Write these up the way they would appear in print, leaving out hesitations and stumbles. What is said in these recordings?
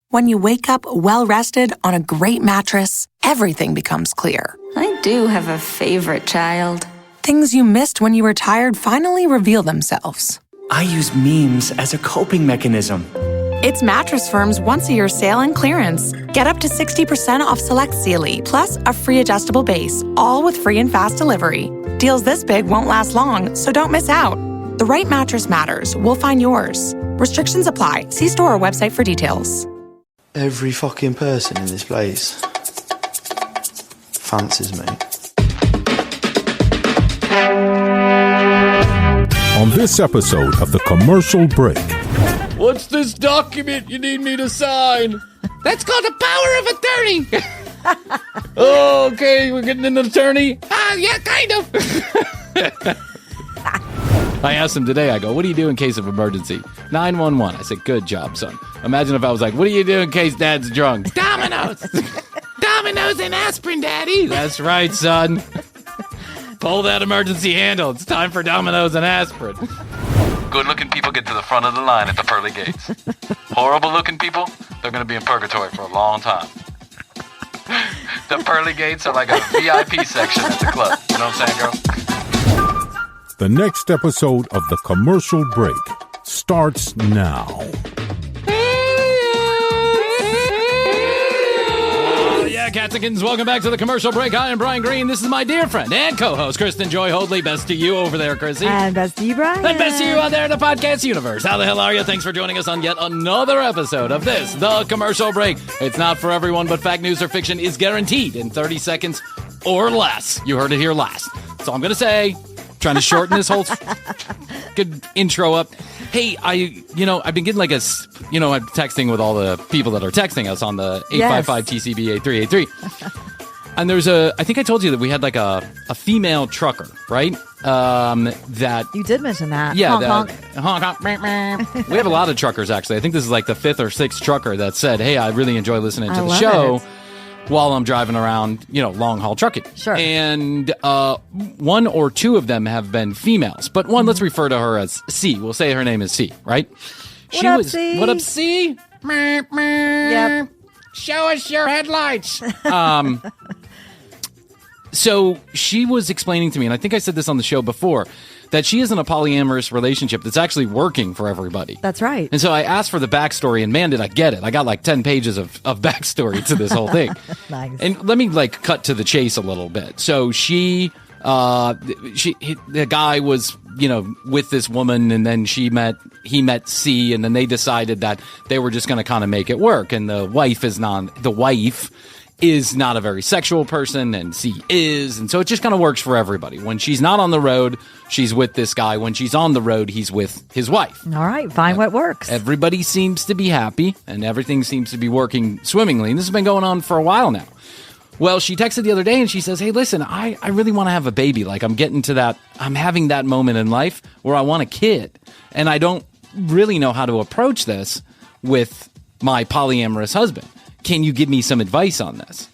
When you wake up well-rested on a great mattress, everything becomes clear. I do have a favorite child. Things you missed when you were tired finally reveal themselves. I use memes as a coping mechanism. It's Mattress Firm's once-a-year sale and clearance. Get up to 60% off select Sealy, plus a free adjustable base, all with free and fast delivery. Deals this big won't last long, so don't miss out. The right mattress matters. We'll find yours. Restrictions apply. See store or website for details. Every fucking person in this place fancies me. On this episode of The Commercial Break. What's this document you need me to sign? That's called a power of attorney. Okay, we're getting an attorney? Yeah, kind of. I asked him today, I go, what do you do in case of emergency? 911. I said, good job, son. Imagine if I was like, what do you do in case dad's drunk? Domino's. Domino's and aspirin, daddy. That's right, son. Pull that emergency handle. It's time for Domino's and aspirin. Good-looking people get to the front of the line at the pearly gates. Horrible-looking people, they're going to be in purgatory for a long time. The pearly gates are like a VIP section at the club. You know what I'm saying, girl? The next episode of The Commercial Break starts now. Yeah, cats and kittens, welcome back to The Commercial Break. I am Bryan Green. This is my dear friend and co-host, Kristen Joy Hoadley. Best to you over there, Chrissy. And best to you, Bryan. And best to you out there in the podcast universe. How the hell are you? Thanks for joining us on yet another episode of this, The Commercial Break. It's not for everyone, but fact, news, or fiction is guaranteed in 30 seconds or less. You heard it here last. So I'm going to say... Trying to shorten this whole good intro up. Hey, I've been getting like I'm texting with all the people that are texting us on the 855-TCB-8383. And there's I think I told you that we had like a female trucker, right? That you did mention that. Yeah. Honk, honk. We have a lot of truckers, actually. I think this is like the 5th or 6th trucker that said, hey, I really enjoy listening to the show. While I'm driving around, long haul trucking. Sure. And one or two of them have been females, but one, let's refer to her as C. We'll say her name is C, right? C? What up, C? Yep. Show us your headlights. So she was explaining to me, and I think I said this on the show before, that she is in a polyamorous relationship that's actually working for everybody. That's right. And so I asked for the backstory, and man, did I get it. I got like 10 pages of backstory to this whole thing. Nice. And let me cut to the chase a little bit. So the guy was, with this woman, and then he met C, and then they decided that they were just going to kind of make it work. And the wife is not a very sexual person, and C is, and so it just kind of works for everybody. When she's not on the road, she's with this guy. When she's on the road, he's with his wife. All right, find what works. Everybody seems to be happy, and everything seems to be working swimmingly, and this has been going on for a while now. Well, she texted the other day, and she says, hey, listen, I really want to have a baby. Like, I'm having that moment in life where I want a kid, and I don't really know how to approach this with my polyamorous husband. Can you give me some advice on this?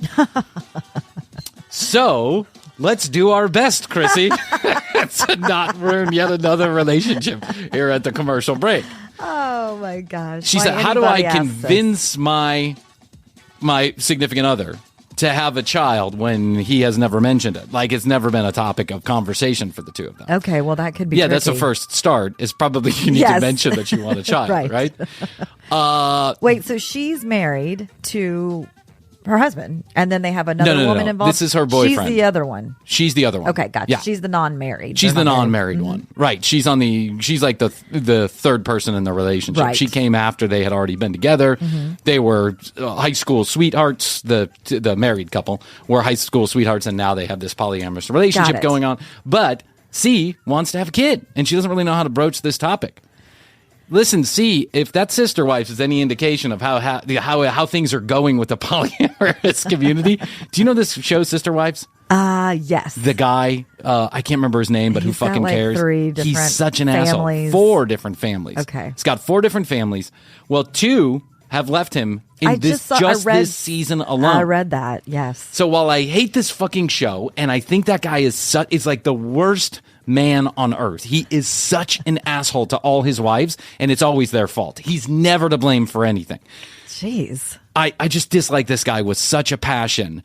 So, let's do our best, Chrissy, to not ruin yet another relationship here at the commercial break. Oh, my gosh. She said, how do I convince my significant other to have a child when he has never mentioned it? Like, it's never been a topic of conversation for the two of them. Okay, well, that could be Yeah, tricky. That's the first start, is probably you need to mention that you want a child, right? Wait, so she's married to her husband, and then they have another woman involved? This is her boyfriend. She's the other one. She's the other one. Okay, gotcha. Yeah. She's the non-married. She's the non-married one. Right. She's like the third person in the relationship. Right. She came after they had already been together. Mm-hmm. They were high school sweethearts. The married couple were high school sweethearts, and now they have this polyamorous relationship going on. But C wants to have a kid, and she doesn't really know how to broach this topic. Listen, see, if that sister wife is any indication of how things are going with the polyamorous community, do you know this show, Sister Wives? Yes. The guy, I can't remember his name, but who fucking cares? He's such an asshole. 4 different families. Okay. He's got 4 different families. Well, 2 have left him in this season alone. I read that, yes. So while I hate this fucking show, and I think that guy is like the worst man on earth. He is such an asshole to all his wives, and it's always their fault. He's never to blame for anything. Jeez. I just dislike this guy with such a passion.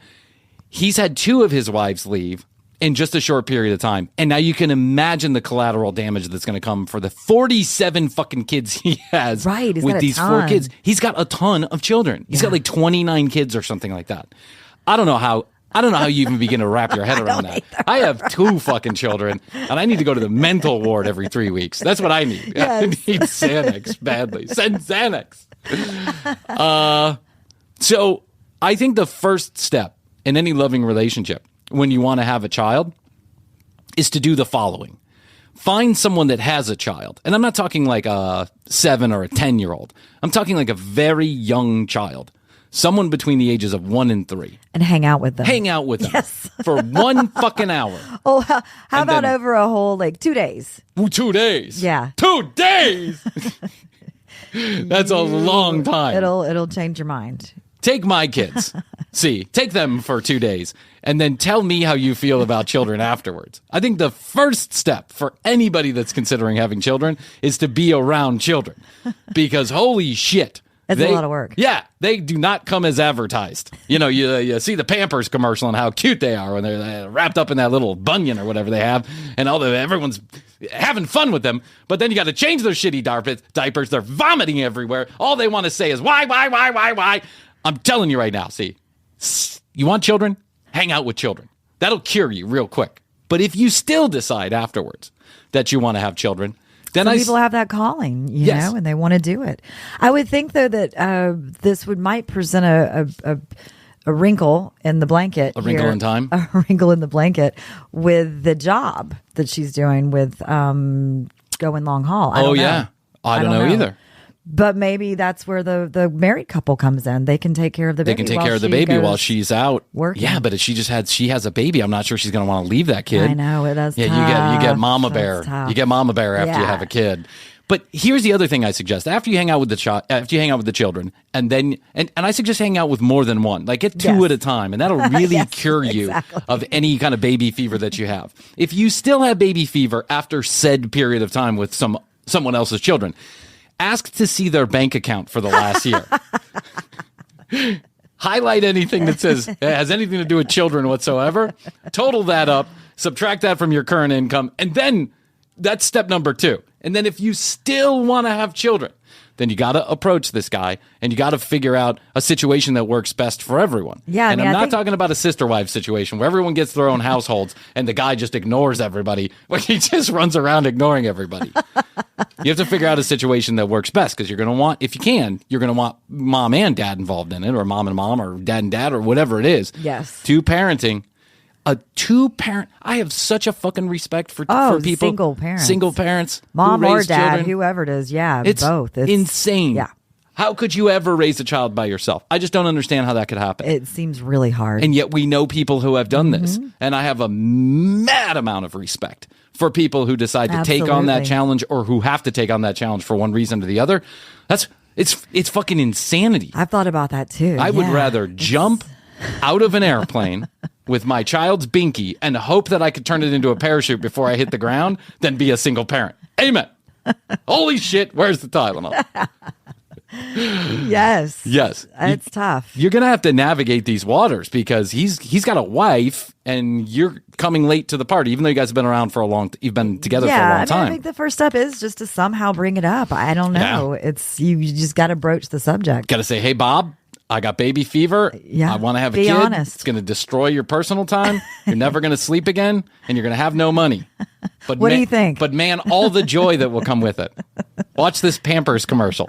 He's had 2 of his wives leave in just a short period of time. And now you can imagine the collateral damage that's going to come for the 47 fucking kids he has with these 4 kids. He's got a ton of children. He's got like 29 kids or something like that. I don't know how you even begin to wrap your head around that. I have 2 fucking children, and I need to go to the mental ward every 3 weeks. That's what I need. Yes. I need Xanax badly. Send Xanax. So I think the first step in any loving relationship when you want to have a child is to do the following. Find someone that has a child. And I'm not talking like a 7 or a 10-year-old. I'm talking like a very young child. Someone between the ages of 1 and 3. And hang out with them. Hang out with them. Yes. For 1 fucking hour. Oh, how about over a whole, 2 days? 2 days. Yeah. 2 days. That's a long time. It'll change your mind. Take my kids. Take them for 2 days and then tell me how you feel about children afterwards. I think the first step for anybody that's considering having children is to be around children because holy shit. It's a lot of work. Yeah, they do not come as advertised. You see the Pampers commercial and how cute they are when they're wrapped up in that little bunion or whatever they have, and everyone's having fun with them. But then you got to change their shitty diapers. They're vomiting everywhere. All they want to say is why? I'm telling you right now. See, you want children? Hang out with children. That'll cure you real quick. But if you still decide afterwards that you want to have children. Then Some people have that calling, you know, and they want to do it. I would think, though, that this might present a wrinkle in the blanket. A wrinkle in time? A wrinkle in the blanket with the job that she's doing with going long haul. I don't know. I don't know either. But maybe that's where the married couple comes in. They can take care of the baby. They can take care of the baby while she's out working. Yeah, but if she has a baby, I'm not sure she's going to want to leave that kid. I know, that's tough. You get mama bear. You get mama bear after you have a kid. But here's the other thing I suggest: after you hang out with the children, and then and I suggest hang out with more than one. Like get 2 at a time, and that'll really cure you of any kind of baby fever that you have. If you still have baby fever after said period of time with someone else's children, ask to see their bank account for the last year. Highlight anything that says it has anything to do with children whatsoever. Total that up. Subtract that from your current income. And then that's step number 2. And then if you still want to have children, then you got to approach this guy and you got to figure out a situation that works best for everyone. Yeah, and I'm not talking about a sister-wife situation where everyone gets their own households and the guy just ignores everybody. Like he just runs around ignoring everybody. You have to figure out a situation that works best because you're going to want, if you can, you're going to want mom and dad involved in it, or mom and mom, or dad and dad, or whatever it is. Yes. 2 parenting. A 2-parent. I have such a fucking respect for people. Single parents. Mom or dad, children. Whoever it is. Yeah, it's both. It's insane. Yeah. How could you ever raise a child by yourself? I just don't understand how that could happen. It seems really hard. And yet we know people who have done this. And I have a mad amount of respect for people who decide to take on that challenge or who have to take on that challenge for one reason or the other. It's fucking insanity. I've thought about that too. I would rather jump out of an airplane with my child's binky and hope that I could turn it into a parachute before I hit the ground than be a single parent. Amen. Holy shit, where's the Tylenol? Yes. It's tough. You're going to have to navigate these waters because he's got a wife and you're coming late to the party, even though you guys have been you've been together for a long time. I think the first step is just to somehow bring it up. I don't know. Yeah. It's you just got to broach the subject. Got to say, hey, Bob, I got baby fever. Yeah, I want to have a be kid. honest. It's going to destroy your personal time. You're never going to sleep again, and you're going to have no money. But what do you think? But man, all the joy that will come with it. Watch this Pampers commercial.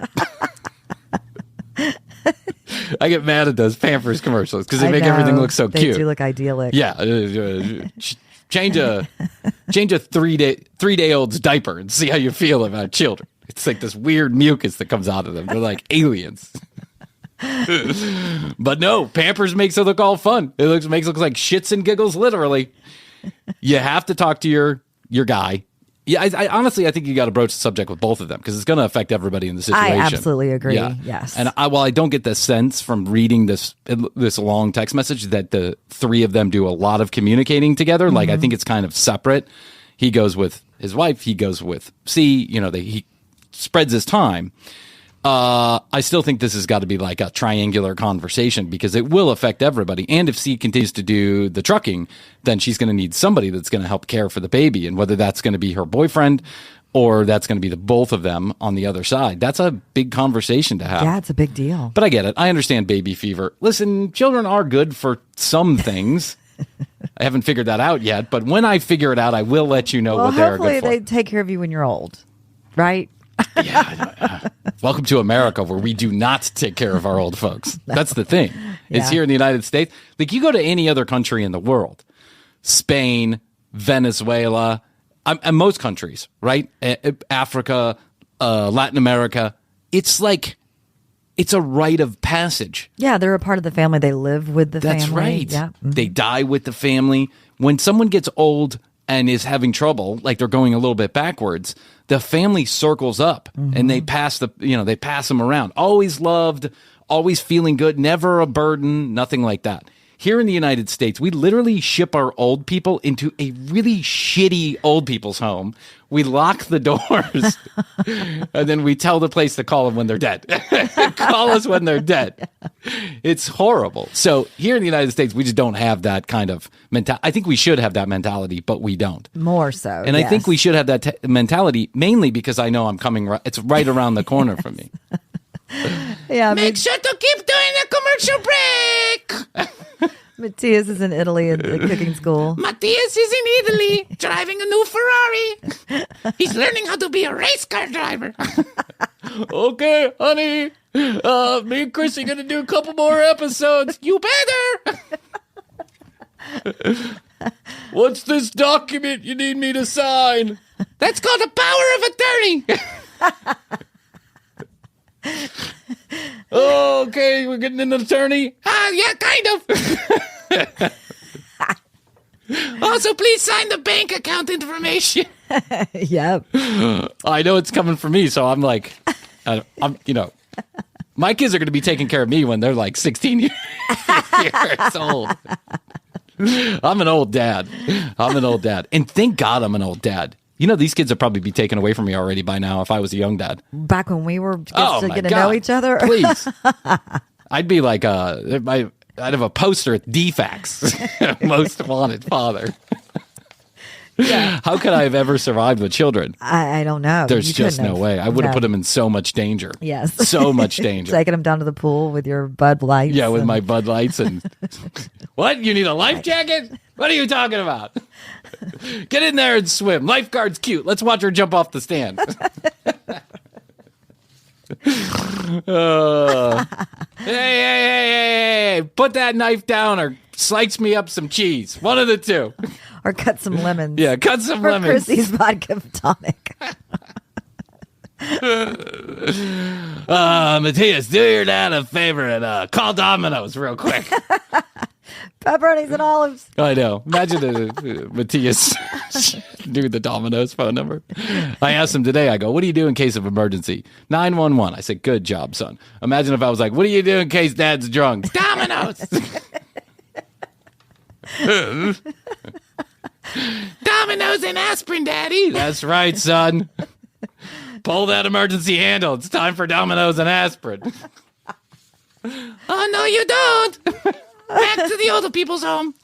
I get mad at those Pampers commercials because they make everything look so cute. They do look idyllic. Yeah, change a 3-day-old's diaper and see how you feel about children. It's like this weird mucus that comes out of them. They're like aliens. But no, Pampers makes it look all fun. Makes it look like shits and giggles, literally. You have to talk to your guy. Yeah, I honestly, I think you got to broach the subject with both of them because it's going to affect everybody in the situation. I absolutely agree. Yeah. Yes. And while I don't get the sense from reading this long text message that the 3 of them do a lot of communicating together, like I think it's kind of separate. He goes with his wife. He goes with C. He spreads his time. I still think this has got to be like a triangular conversation because it will affect everybody. And if C continues to do the trucking, then she's going to need somebody that's going to help care for the baby. And whether that's going to be her boyfriend or that's going to be the both of them on the other side, that's a big conversation to have. Yeah, it's a big deal. But I get it. I understand baby fever. Listen, children are good for some things. I haven't figured that out yet. But when I figure it out, I will let you know what they're good for. Hopefully they take care of you when you're old, right? Yeah. Welcome to America, where we do not take care of our old folks. That's the thing. It's here in the United States. Like, you go to any other country in the world, Spain, Venezuela, and most countries, right? Africa, Latin America. It's like, it's a rite of passage. Yeah, they're a part of the family. They live with the family. That's right. Yeah. Mm-hmm. They die with the family. When someone gets old and is having trouble, like they're going a little bit backwards, the family circles up and they pass them around. Always loved, always feeling good, never a burden, nothing like that. Here in the United States, we literally ship our old people into a really shitty old people's home. We lock the doors and then we tell the place to call them when they're dead. Call us when they're dead. It's horrible. So here in the United States, we just don't have that kind of mentality. I think we should have that mentality, but we don't. More so. And I think we should have that mentality mainly because I know I'm coming. It's right around the corner from me. Yeah, Make sure to keep doing a commercial break. Matthias is in Italy at the cooking school. Matthias is in Italy driving a new Ferrari. He's learning how to be a race car driver. Okay, honey. Me and Chris are going to do a couple more episodes. You better. What's this document you need me to sign? That's called the power of attorney. Okay, we're getting an attorney? Yeah, kind of. Also, please sign the bank account information. Yep. I know it's coming for me, so I'm like, my kids are going to be taking care of me when they're like 16 years old. I'm an old dad. And thank God I'm an old dad. You know, these kids would probably be taken away from me already by now if I was a young dad. Back when we were Oh, getting to know each other. Please. I'd be like, I'd have a poster at DFAX, most wanted father. Yeah. How could I have ever survived with children? I don't know. There's You just couldn't no have. way. I would have No. put them in so much danger. Yes. So much danger. Taking them down to the pool with your Bud Lights. Yeah, with and- my Bud Lights and what? You need a life jacket? What are you talking about? Get in there and swim. Lifeguard's cute. Let's watch her jump off the stand. Hey, put that knife down or slice me up some cheese. One of the two. Or cut some lemons. Yeah, cut some For lemons. Chrissy's vodka tonic. Matthias, do your dad a favor and call Dominos real quick. Pepperonis and olives. I know. Imagine Matthias knew the Domino's phone number. I asked him today, I go, what do you do in case of emergency? 911. I said, good job, son. Imagine if I was like, what do you do in case dad's drunk? Domino's. Dominos and aspirin, Daddy. That's right, son. Pull that emergency handle. It's time for Domino's and aspirin. Oh, no, you don't. Back to the older people's home.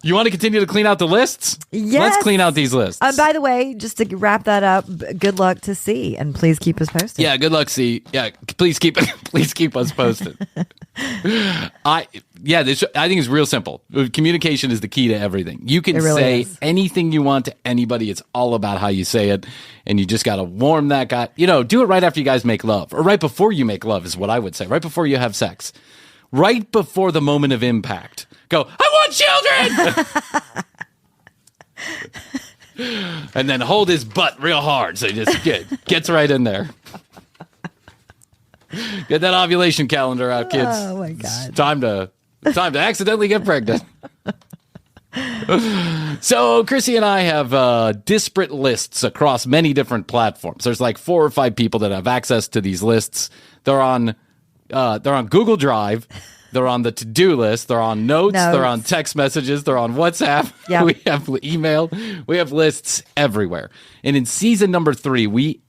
You want to continue to clean out the lists? Yes. Let's clean out these lists. By the way, just to wrap that up, good luck to C, and please keep us posted. Yeah, good luck, C. Yeah, please keep us posted. I think it's real simple. Communication is the key to everything. You can really say is. anything you want to anybody. It's all about how you say it, and you just got to warm that guy. Do it right after you guys make love, or right before you make love is what I would say. Right before you have sex, right before the moment of impact. Go, I want children! And then hold his butt real hard so he just gets right in there. Get that ovulation calendar out, kids. Oh, my God. It's time to accidentally get pregnant. So Chrissy and I have disparate lists across many different platforms. There's like 4 or 5 people that have access to these lists. They're on Google Drive. They're on the to-do list. They're on notes. They're on text messages. They're on WhatsApp. Yep. We have email. We have lists everywhere. And in season number 3, we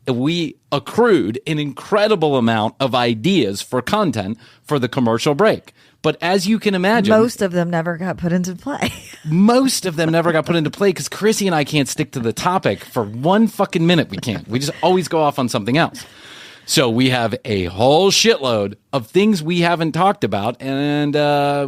we accrued an incredible amount of ideas for content for the commercial break. But as you can imagine, most of them never got put into play. Most of them never got put into play because Chrissy and I can't stick to the topic for 1 fucking minute. We can't. We just always go off on something else. So we have a whole shitload of things we haven't talked about, and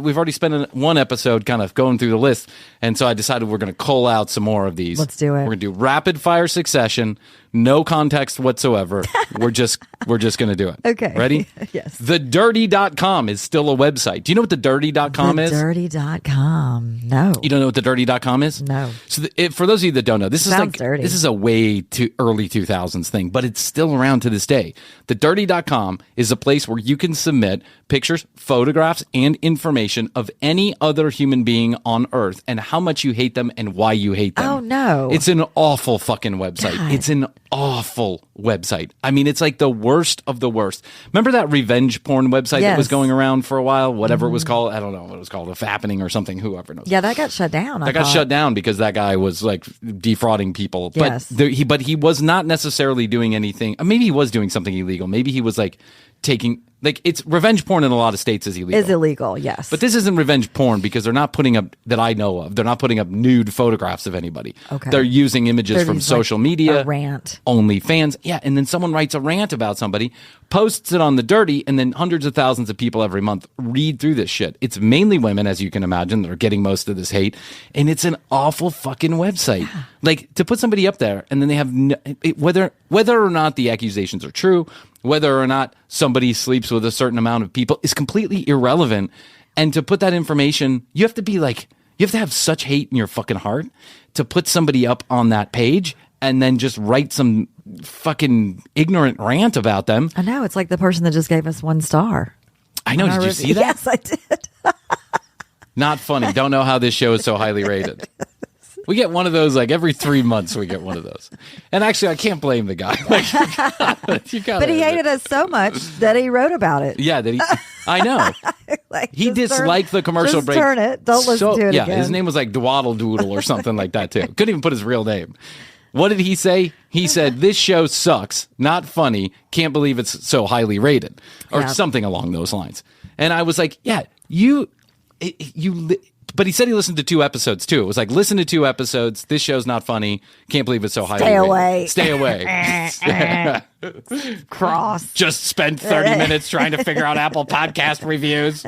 we've already spent one episode kind of going through the list, and so I decided we're going to cull out some more of these. Let's do it. We're going to do rapid fire succession, no context whatsoever. We're just going to do it. Okay. Ready? Yes. TheDirty.com is still a website. Do you know what TheDirty.com is? TheDirty.com. No. You don't know what TheDirty.com is? No. So for those of you that don't know, this is Sounds dirty. This is a way too early 2000s thing, but it's still around to this day. TheDirty.com is a place where you can submit pictures, photographs, and information of any other human being on Earth and how much you hate them and why you hate them. Oh, no. It's an awful fucking website. God. It's an awful website. I mean, it's like the worst of the worst. Remember that revenge porn website that was going around for a while? Whatever it was called. I don't know what it was called. If Happening or something. Whoever knows. Yeah, that got shut down. That got shut down because that guy was like defrauding people. Yes. But he was not necessarily doing anything. Maybe he was doing something illegal. Maybe he was like taking, like, it's revenge porn in a lot of states is illegal. Is illegal, yes. But this isn't revenge porn because they're not putting up, that I know of, they're not putting up nude photographs of anybody. Okay. They're using images They're from using, social like, media. a rant. OnlyFans. Yeah, and then someone writes a rant about somebody, posts it on The Dirty, and then hundreds of thousands of people every month read through this shit. It's mainly women, as you can imagine, that are getting most of this hate, and it's an awful fucking website. Yeah. Like, to put somebody up there, and then they have, whether or not the accusations are true, whether or not somebody sleeps with a certain amount of people is completely irrelevant. And to put that information, you have to have such hate in your fucking heart to put somebody up on that page and then just write some fucking ignorant rant about them. I know. It's like the person that just gave us 1 star. I know. Did you see that? Yes, I did. Not funny. Don't know how this show is so highly rated. We get one of those like every 3 months. We get one of those, and actually, I can't blame the guy. Like, you gotta But he hated us so much that he wrote about it. Yeah, I know. Like, He disliked the commercial just break. Turn it. Don't listen to it yeah, again. his name was like Dwaddle Doodle or something like that too. Couldn't even put his real name. What did he say? He said, "This show sucks. Not funny. Can't believe it's so highly rated," or something along those lines. And I was like, "Yeah, But he said he listened to 2 episodes too. It was like, listen to 2 episodes. This show's not funny. Can't believe it's so highly rated. Stay away. Cross. Just spent 30 minutes trying to figure out Apple Podcast reviews.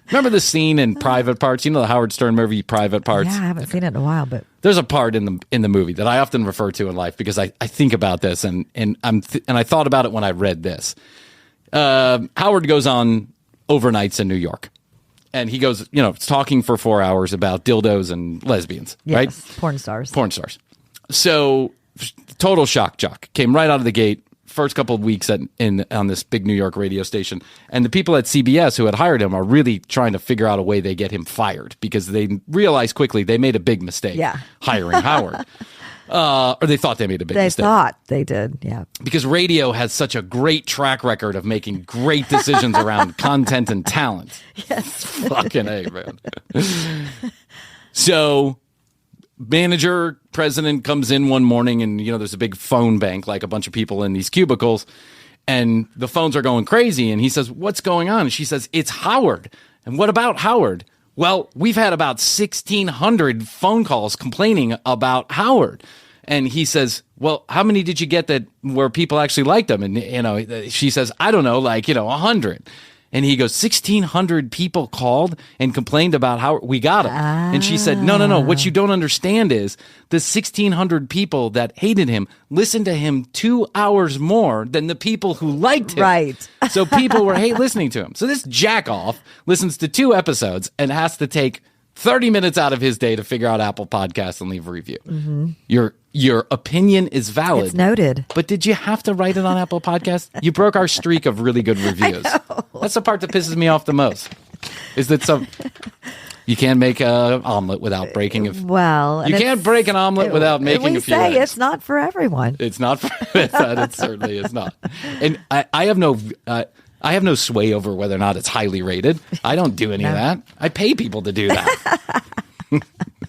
Remember the scene in Private Parts? You know the Howard Stern movie Private Parts? Yeah, I haven't seen it in a while, but there's a part in the movie that I often refer to in life because I think about this and I thought about it when I read this. Howard goes on overnights in New York. And he goes, talking for 4 hours about dildos and lesbians, right? Porn stars. So, total shock jock. Came right out of the gate, first couple of weeks on this big New York radio station. And the people at CBS who had hired him are really trying to figure out a way they get him fired because they realized quickly they made a big mistake hiring Howard. Or they thought they made a big mistake. They thought they did, yeah. Because radio has such a great track record of making great decisions around content and talent. Yes. Fucking A, man. So, president comes in one morning and, there's a big phone bank, like a bunch of people in these cubicles, and the phones are going crazy. And he says, "What's going on?" And she says, "It's Howard." "And what about Howard?" "Well, we've had about 1,600 phone calls complaining about Howard." And he says, "Well, how many did you get where people actually liked them?" And, she says, "I don't know, 100. And he goes, 1,600 people called and complained about Howard. We got him. And she said, no. What you don't understand is the 1,600 people that hated him listened to him 2 hours more than the people who liked him. Right. So people were listening to him. So this jack off listens to 2 episodes and has to take 30 minutes out of his day to figure out Apple Podcasts and leave a review. Mm-hmm. Your opinion is valid. It's noted. But did you have to write it on Apple Podcasts? You broke our streak of really good reviews. That's the part that pisses me off the most. Is that you can't make an omelet without breaking a... Well... You can't break an omelet without making a few eggs. It's not for everyone. It's not for... It certainly is not. And I have no sway over whether or not it's highly rated. I don't do any of that. I pay people to do that.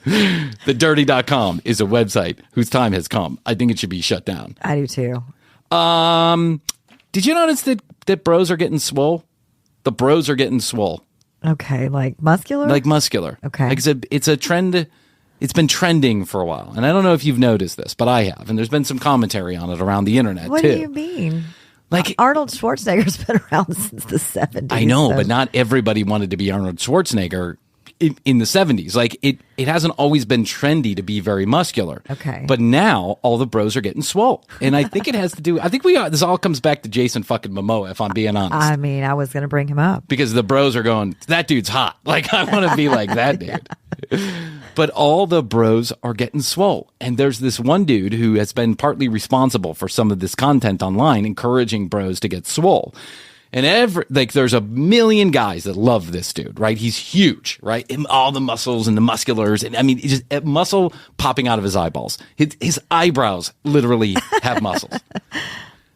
The dirty.com is a website whose time has come. I think it should be shut down. I do too. Did you notice that bros are getting swole? The bros are getting swole. Okay, like muscular? Like muscular. Okay. Like it's a trend. It's been trending for a while. And I don't know if you've noticed this, but I have. And there's been some commentary on it around the internet, what too. do you mean? Like Arnold Schwarzenegger's been around since the 70s. I know, but not everybody wanted to be Arnold Schwarzenegger in the 70s. Like, it hasn't always been trendy to be very muscular. Okay. But now, all the bros are getting swole. And I think it has to do... I think this all comes back to Jason fucking Momoa, if I'm being honest. I mean, I was going to bring him up. Because the bros are going, that dude's hot. Like, I want to be like that dude. But all the bros are getting swole. And there's this one dude who has been partly responsible for some of this content online, encouraging bros to get swole. And there's a million guys that love this dude, right? He's huge, right? And all the muscles and the musculars. And I mean, just a muscle popping out of his eyeballs. His eyebrows literally have muscles.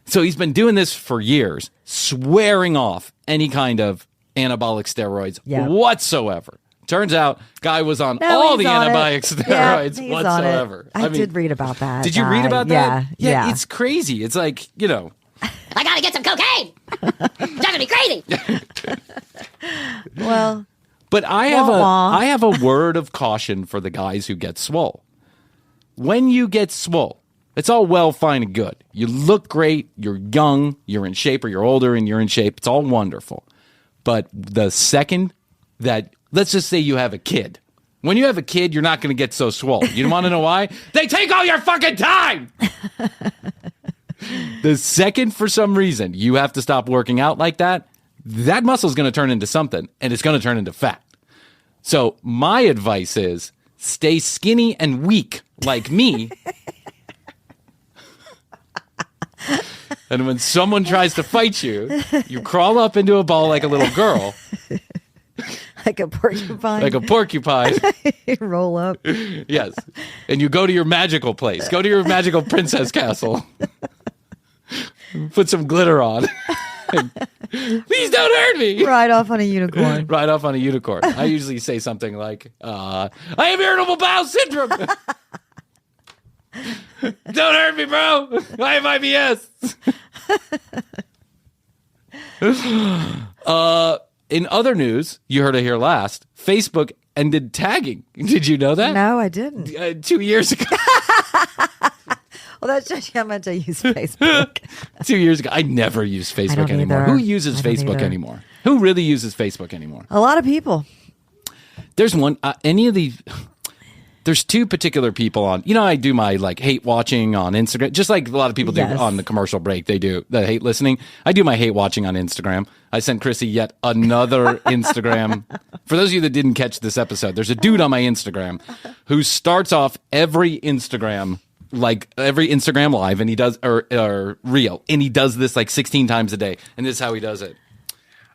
So he's been doing this for years, swearing off any kind of anabolic steroids whatsoever. Turns out, guy was on all the anabolic steroids whatsoever. I did read about that. Did you read about that? Yeah. It's crazy. It's like, you know. I gotta get some cocaine. It's driving me crazy. Well, but I have a word of caution for the guys who get swole. When you get swole, it's all well, fine, and good. You look great. You're young. You're in shape, or you're older and you're in shape. It's all wonderful. But the second that, let's just say you have a kid. When you have a kid, you're not going to get so swole. You want to know why? They take all your fucking time. The second, for some reason, you have to stop working out like that muscle is going to turn into something, and it's going to turn into fat. So my advice is stay skinny and weak like me. And when someone tries to fight you, you crawl up into a ball like a little girl. Like a porcupine. Like a porcupine. Roll up. Yes. And you go to your magical place. Go to your magical princess castle. Put some glitter on. Please don't hurt me. Ride off on a unicorn. Ride off on a unicorn. I usually say something like, I have irritable bowel syndrome. Don't hurt me, bro. I have IBS. In other news, you heard it here last, Facebook ended tagging. Did you know that? No, I didn't. 2 years ago. Well, that's just how much I use Facebook. 2 years ago. I never use Facebook anymore. either. Who uses Facebook anymore? Who really uses Facebook anymore? A lot of people. There's one, there's two particular people on, I do my hate watching on Instagram, just like a lot of people do on the commercial break. They do the hate listening. I do my hate watching on Instagram. I sent Chrissy yet another Instagram. For those of you that didn't catch this episode, there's a dude on my Instagram who starts off every Instagram live, and he does, or reel, and he does this 16 times a day. And this is how he does it.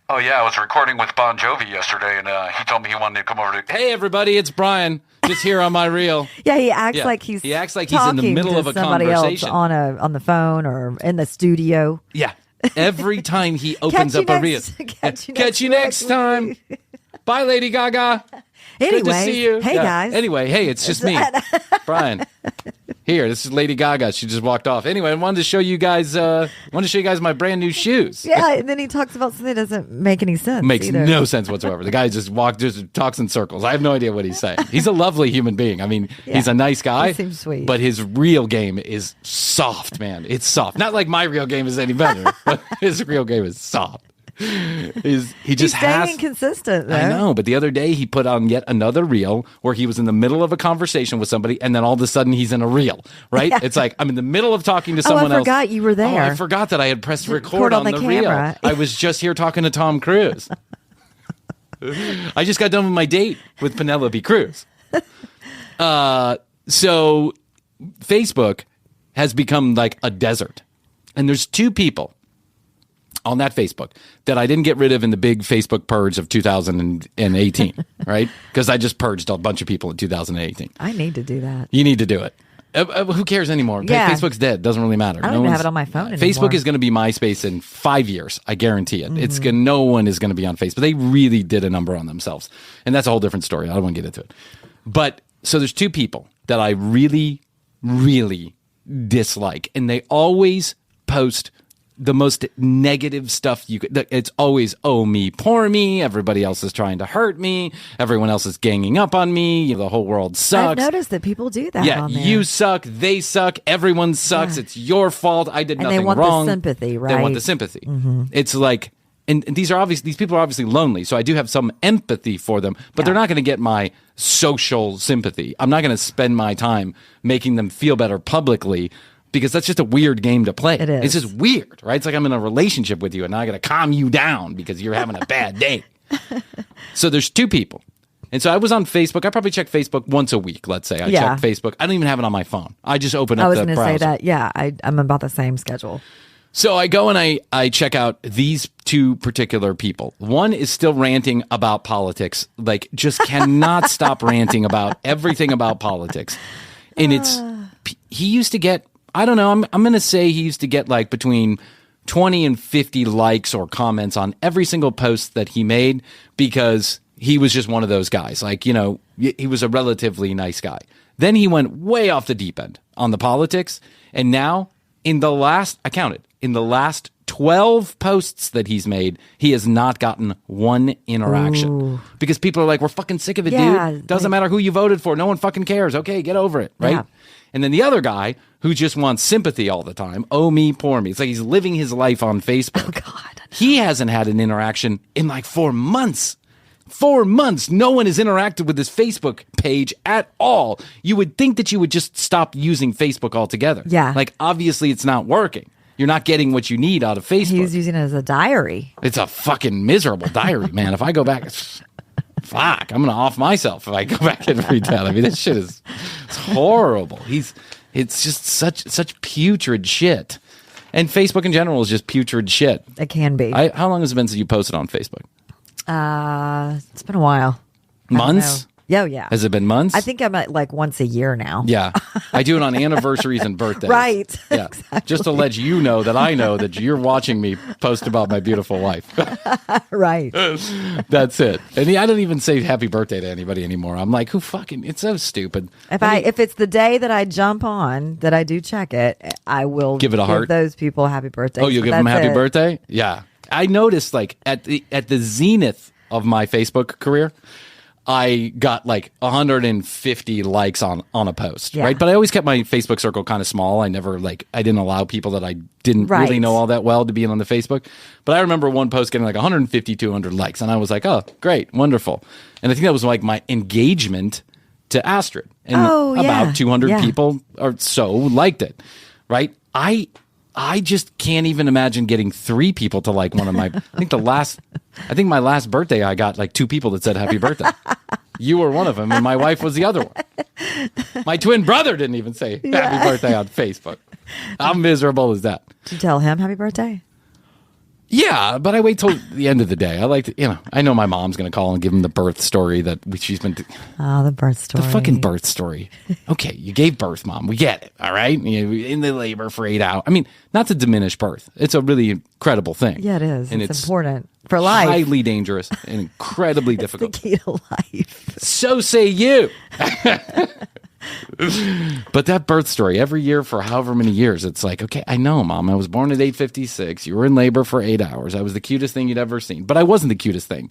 Oh yeah, I was recording with Bon Jovi yesterday, and he told me he wanted to come over to. Hey everybody, it's Bryan. Just here on my reel. Yeah, he acts like he's. He acts like he's in the middle of a somebody conversation else on the phone or in the studio. Yeah, every time he opens up a reel. Catch you next time. Bye, Lady Gaga. Anyway, good to see you. Hey guys. Anyway, hey, it's just me, Bryan. Here, this is Lady Gaga. She just walked off. Anyway, I wanted to show you guys. My brand new shoes. Yeah, and then he talks about something that doesn't make any sense. Makes no sense whatsoever. The guy just talks in circles. I have no idea what he's saying. He's a lovely human being. I mean, he's a nice guy. He seems sweet. But his real game is soft, man. It's soft. Not like my real game is any better, but his real game is soft. He's staying consistent, though. I know, but the other day he put on yet another reel where he was in the middle of a conversation with somebody, and then all of a sudden he's in a reel, right? Yeah. It's like I'm in the middle of talking to someone else. I forgot you were there. Oh, I forgot that I had pressed record on the reel. I was just here talking to Tom Cruise. I just got done with my date with Penelope Cruz. So Facebook has become like a desert, and there's two people on that Facebook that I didn't get rid of in the big Facebook purge of 2018, right? Because I just purged a bunch of people in 2018. I need to do that. You need to do it. Who cares anymore? Yeah. Facebook's dead. Doesn't really matter. I don't even have it on my phone anymore. Facebook is going to be MySpace in 5 years. I guarantee it. Mm-hmm. No one is going to be on Facebook. They really did a number on themselves. And that's a whole different story. I don't want to get into it. But So there's two people that I really, really dislike, and they always post the most negative stuff you could. It's always, oh, me, poor me. Everybody else is trying to hurt me. Everyone else is ganging up on me. The whole world sucks. I've noticed that people do that. Yeah, on there. you suck. They suck. Everyone sucks. Yeah. It's your fault. I did and nothing they want wrong. the sympathy, right? They want the sympathy. It's like, and these people are obviously lonely. So I do have some empathy for them, but they're not going to get my social sympathy. I'm not going to spend my time making them feel better publicly, because that's just a weird game to play. It is. It's just weird, right? It's like I'm in a relationship with you and now I got to calm you down because you're having a bad day. So there's two people. And so I was on Facebook. I probably check Facebook once a week, let's say. I check Facebook. I don't even have it on my phone. I just open up the browser. I was going to say that. Yeah, I'm about the same schedule. So I go and I check out these two particular people. One is still ranting about politics, like just cannot stop ranting about everything about politics. And he used to get, I don't know, I'm going to say he used to get like between 20 and 50 likes or comments on every single post that he made, because he was just one of those guys. Like, you know, he was a relatively nice guy. Then he went way off the deep end on the politics. And now in the last 12 posts that he's made, he has not gotten one interaction. Ooh. Because people are like, we're fucking sick of it, dude. Doesn't matter who you voted for. No one fucking cares. Okay, get over it, right? Yeah. And then the other guy who just wants sympathy all the time, oh, me, poor me. It's like he's living his life on Facebook. Oh, God. He hasn't had an interaction in like 4 months. 4 months. No one has interacted with his Facebook page at all. You would think that you would just stop using Facebook altogether. Yeah. Like, obviously, it's not working. You're not getting what you need out of Facebook. He's using it as a diary. It's a fucking miserable diary, man. If I go back, fuck, I'm going to off myself if I go back and read that. I mean, this shit is horrible. It's just such putrid shit. And Facebook in general is just putrid shit. It can be. How long has it been since you posted on Facebook? It's been a while. Months? Oh, yeah. Has it been months? I think I'm at like once a year now. Yeah. I do it on anniversaries and birthdays. Right. Yeah. Exactly. Just to let you know that I know that you're watching me post about my beautiful wife. Right. That's it. And I don't even say happy birthday to anybody anymore. I'm like, it's so stupid. If it's the day that I jump on, that I do check it, I will give it a heart. Those people happy birthday. Oh, you'll give them a happy birthday? Yeah. I noticed like at the zenith of my Facebook career, I got like 150 likes on a post, right? But I always kept my Facebook circle kind of small. I didn't allow people that I didn't really know all that well to be on the Facebook. But I remember one post getting like 150, 200 likes. And I was like, oh, great, wonderful. And I think that was like my engagement to Astrid. And about 200 people or so liked it, right? I just can't even imagine getting 3 people to like one of my. I think my last birthday I got like 2 people that said happy birthday. You were one of them, and my wife was the other one. My twin brother didn't even say happy birthday on Facebook. How miserable is that? Did you tell him happy birthday? Yeah, but I wait till the end of the day. I like to, I know my mom's going to call and give him the birth story that she's been. Oh, the birth story. The fucking birth story. Okay, you gave birth, Mom. We get it. All right, in the labor for 8 hours. I mean, not to diminish birth. It's a really incredible thing. Yeah, it is. And it's important for life. Highly dangerous and incredibly difficult. The key to life. So say you. But that birth story, every year for however many years, it's like, okay, I know, Mom, I was born at 8:56. You were in labor for 8 hours. I was the cutest thing you'd ever seen. But I wasn't the cutest thing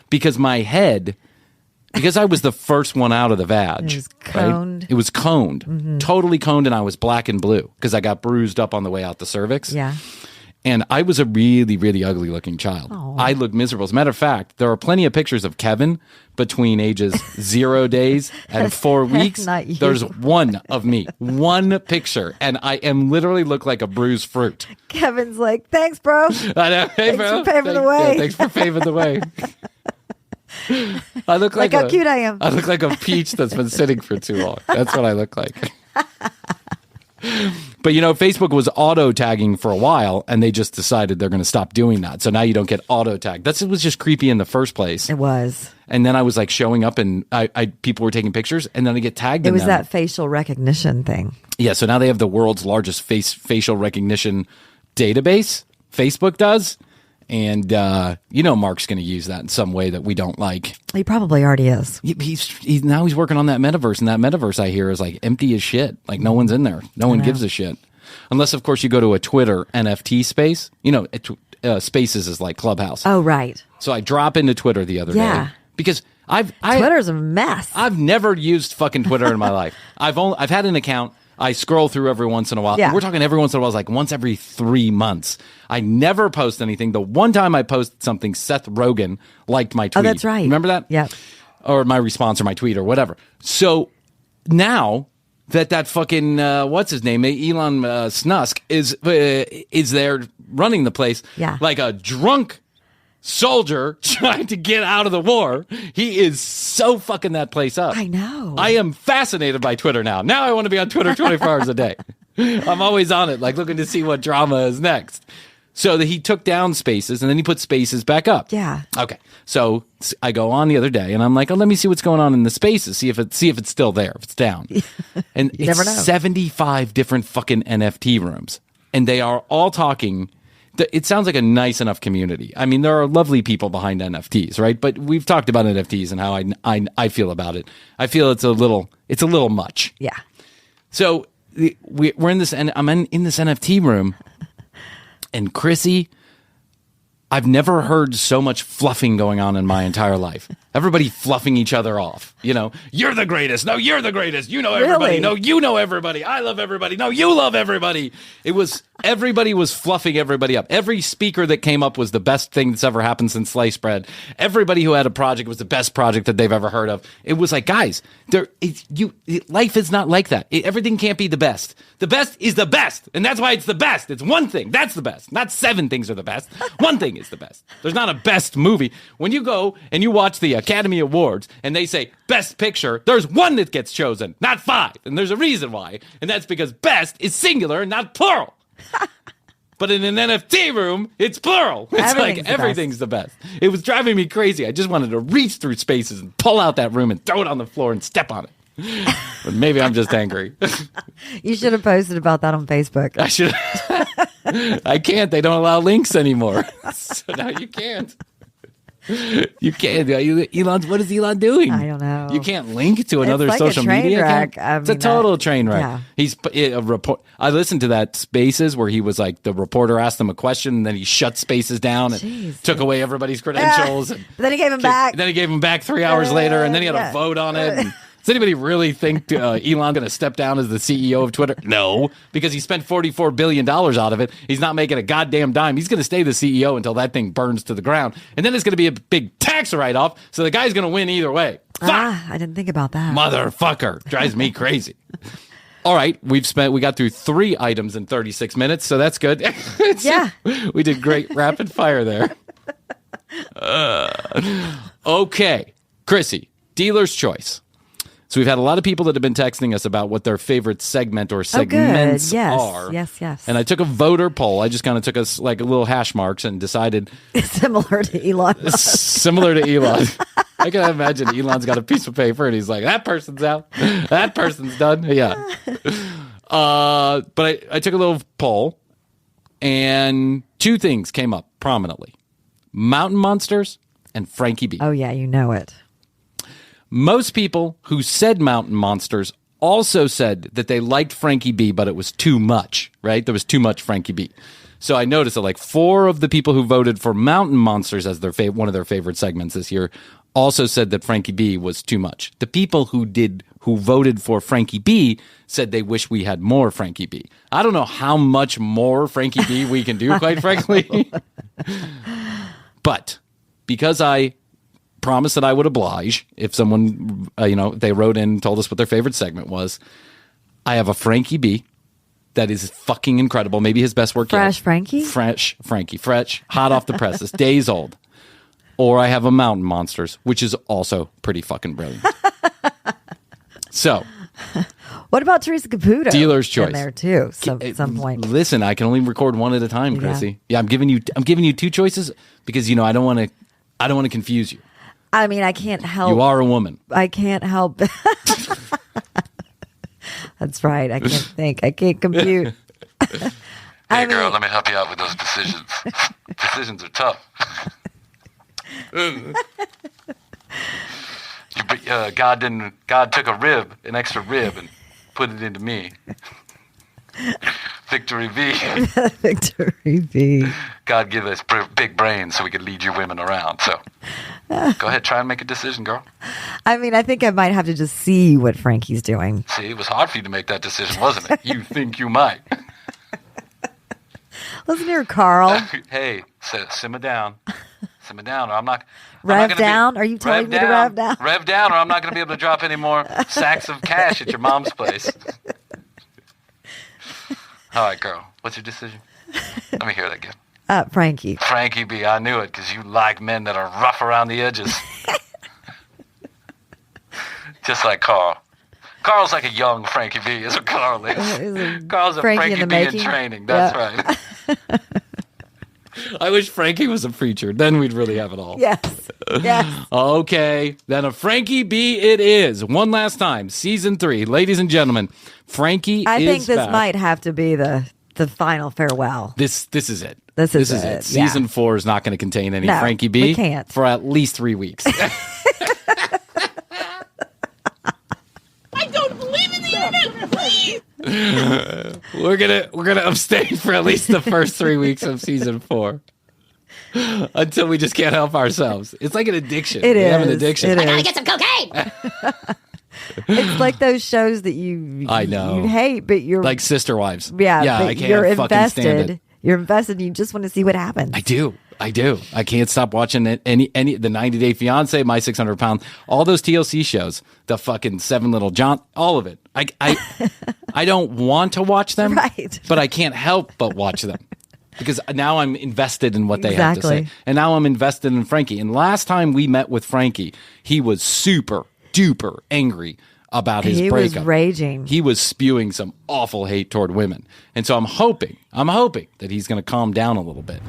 because because I was the first one out of the vag. It was coned. Right? It was coned, totally coned, and I was black and blue because I got bruised up on the way out the cervix. Yeah. And I was a really, really ugly looking child. Oh. I looked miserable. As a matter of fact, there are plenty of pictures of Kevin between ages 0 days and 4 weeks. Not you. There's one of me, one picture, and I am literally look like a bruised fruit. Kevin's like, thanks, bro. I know. Hey, thanks bro. for paving the way. Yeah, thanks for paving the way. I look like how cute I am. I look like a peach that's been sitting for too long. That's what I look like. But Facebook was auto tagging for a while, and they just decided they're going to stop doing that. So now you don't get auto tagged. It was just creepy in the first place. It was. And then I was like showing up, and people were taking pictures, and then I get tagged. It was that facial recognition thing. Yeah. So now they have the world's largest facial recognition database. Facebook does. And, Mark's going to use that in some way that we don't like. He probably already is. He's working on that metaverse, and that metaverse I hear is like empty as shit. Like no one's in there. No one gives a shit. Unless, of course, you go to a Twitter NFT space. Spaces is like Clubhouse. Oh, right. So I drop into Twitter the other day because Twitter's a mess. I've never used fucking Twitter in my life. I've had an account. I scroll through every once in a while. Yeah. We're talking every once in a while, like once every 3 months. I never post anything. The one time I posted something, Seth Rogen liked my tweet. Oh, that's right. Remember that? Yeah. Or my response or my tweet or whatever. So now that fucking what's his name, Elon Snusk is there running the place like a drunk soldier trying to get out of the war. He is so fucking that place up. I know. I am fascinated by Twitter now. Now I want to be on Twitter 24 hours a day. I'm always on it, like looking to see what drama is next. So that he took down Spaces and then he put Spaces back up. Yeah. Okay. So I go on the other day and I'm like, oh, let me see what's going on in the Spaces. See if it's still there, if it's down. And You never know. 75 different fucking NFT rooms. And they are all talking. It sounds like a nice enough community. I mean, there are lovely people behind NFTs, right? But we've talked about NFTs and how I feel about it. I feel it's a little much. Yeah. So we're in this, and I'm in this NFT room, and Chrissy, I've never heard so much fluffing going on in my entire life. Everybody fluffing each other off. You're the greatest. No, you're the greatest. You know everybody. Really? No, you know everybody. I love everybody. No, you love everybody. Everybody was fluffing everybody up. Every speaker that came up was the best thing that's ever happened since sliced bread. Everybody who had a project was the best project that they've ever heard of. It was like, guys, life is not like that. Everything can't be the best. The best is the best. And that's why it's the best. It's one thing. That's the best. Not 7 things are the best. One thing is the best. There's not a best movie. When you go and you watch the Academy Awards and they say best picture, there's one that gets chosen, not 5. And there's a reason why. And that's because best is singular and not plural. But in an NFT room, it's plural. It's everything's the best. It was driving me crazy. I just wanted to reach through Spaces and pull out that room and throw it on the floor and step on it. But maybe I'm just angry. You should have posted about that on Facebook. I should. I can't. They don't allow links anymore. So now you can't. You can't. Elon, what is Elon doing? I don't know. You can't link to another like social a train media wreck. account. It's a total train wreck. Yeah. He's a report. I listened to that Spaces where he was like, the reporter asked him a question and then he shut Spaces down and took away everybody's credentials. And then he gave him back. Then he gave him back 3 hours later, and then he had a vote on it. And, does anybody really think Elon going to step down as the CEO of Twitter? No, because he spent $44 billion out of it. He's not making a goddamn dime. He's going to stay the CEO until that thing burns to the ground. And then it's going to be a big tax write-off, so the guy's going to win either way. Fuck! I didn't think about that. Motherfucker. Drives me crazy. All right, we got through 3 items in 36 minutes, so that's good. Yeah. We did great rapid fire there. Okay, Chrissy, dealer's choice. So we've had a lot of people that have been texting us about what their favorite segment or segments are. Yes. And I took a voter poll. I just kind of took us like a little hash marks and decided. Similar to Elon Musk. Similar to Elon. I can imagine Elon's got a piece of paper and he's like, that person's out. That person's done. Yeah. But I took a little poll and 2 things came up prominently. Mountain Monsters and Frankie B. Oh, yeah, you know it. Most people who said Mountain Monsters also said that they liked Frankie B, but it was too much, right? There was too much Frankie B. So I noticed that like 4 of the people who voted for Mountain Monsters as their one of their favorite segments this year also said that Frankie B was too much. The people who voted for Frankie B said they wish we had more Frankie B. I don't know how much more Frankie B we can do, quite frankly. But because I promised that I would oblige if someone, they wrote in and told us what their favorite segment was. I have a Frankie B that is fucking incredible. Maybe his best work Fresh yet. Frankie? Fresh Frankie. Fresh, hot off the presses, days old. Or I have a Mountain Monsters, which is also pretty fucking brilliant. So. What about Teresa Caputo? Dealer's choice. In there too, at some point. Listen, I can only record 1 at a time, Chrissy. Yeah, I'm giving you 2 choices because, I don't want to confuse you. I mean, I can't help. You are a woman. I can't help. That's right. I can't think. I can't compute. Hey, girl, let me help you out with those decisions. Decisions are tough. God took an extra rib, and put it into me. Victory V. Victory V. God give us big brains so we could lead you women around. So go ahead, try and make a decision, girl. I mean, I think I might have to just see what Frankie's doing. See, it was hard for you to make that decision, wasn't it? You think you might. Listen here, Carl. Hey, simmer down. Simmer down, or I'm not. Rev down? Are you telling me to rev down? Rev down, or I'm not going to be able to drop any more sacks of cash at your mom's place. All right, girl. What's your decision? Let me hear that again. Frankie. Frankie B. I knew it, because you like men that are rough around the edges. Just like Carl. Carl's like a young Frankie B. is what Carl is. Carl's a Frankie B in training. That's right. I wish Frankie was a preacher. Then we'd really have it all. Yes. Yes. Okay. Then a Frankie B it is. One last time. Season 3. Ladies and gentlemen, Frankie is I think this back. might have to be the final farewell. This is it. This is it. Season 4 is not going to contain any Frankie B. We can't. For at least 3 weeks. I don't believe in the internet, please. We're gonna abstain for at least the first 3 weeks of season 4 until we just can't help ourselves. It's like an addiction. We have an addiction. I gotta get some cocaine. It's like those shows that you hate, but you're like Sister Wives. Yeah, I can't you're fucking stand invested. it. You're invested. And you just want to see what happens. I do. I can't stop watching any the 90 Day Fiance, My 600 Pound, all those TLC shows, the fucking 7 Little John, all of it. I don't want to watch them, right, but I can't help but watch them because now I'm invested in what they have to say, and now I'm invested in Frankie. And last time we met with Frankie, he was super duper angry about his breakup. He was raging. He was spewing some awful hate toward women, and so I'm hoping that he's going to calm down a little bit.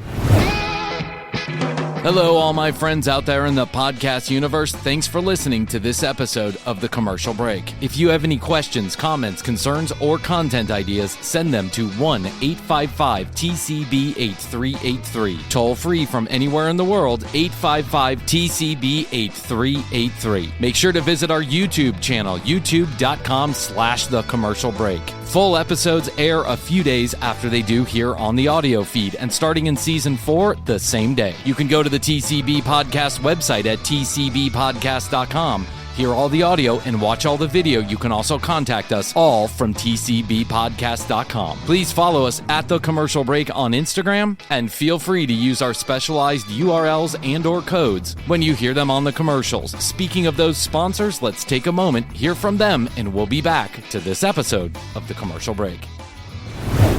Hello, all my friends out there in the podcast universe. Thanks for listening to this episode of The Commercial Break. If you have any questions, comments, concerns, or content ideas, send them to 1-855-TCB-8383. Toll free from anywhere in the world, 855-TCB-8383. Make sure to visit our YouTube channel, youtube.com/The Commercial Break. Full episodes air a few days after they do here on the audio feed, and starting in season 4, the same day. You can go to the TCB Podcast website at tcbpodcast.com. Hear all the audio and watch all the video. You can also contact us all from tcbpodcast.com. Please follow us at The Commercial Break on Instagram, and feel free to use our specialized URLs and or codes when you hear them on the commercials. Speaking of those sponsors, let's take a moment, hear from them, and we'll be back to this episode of The Commercial Break.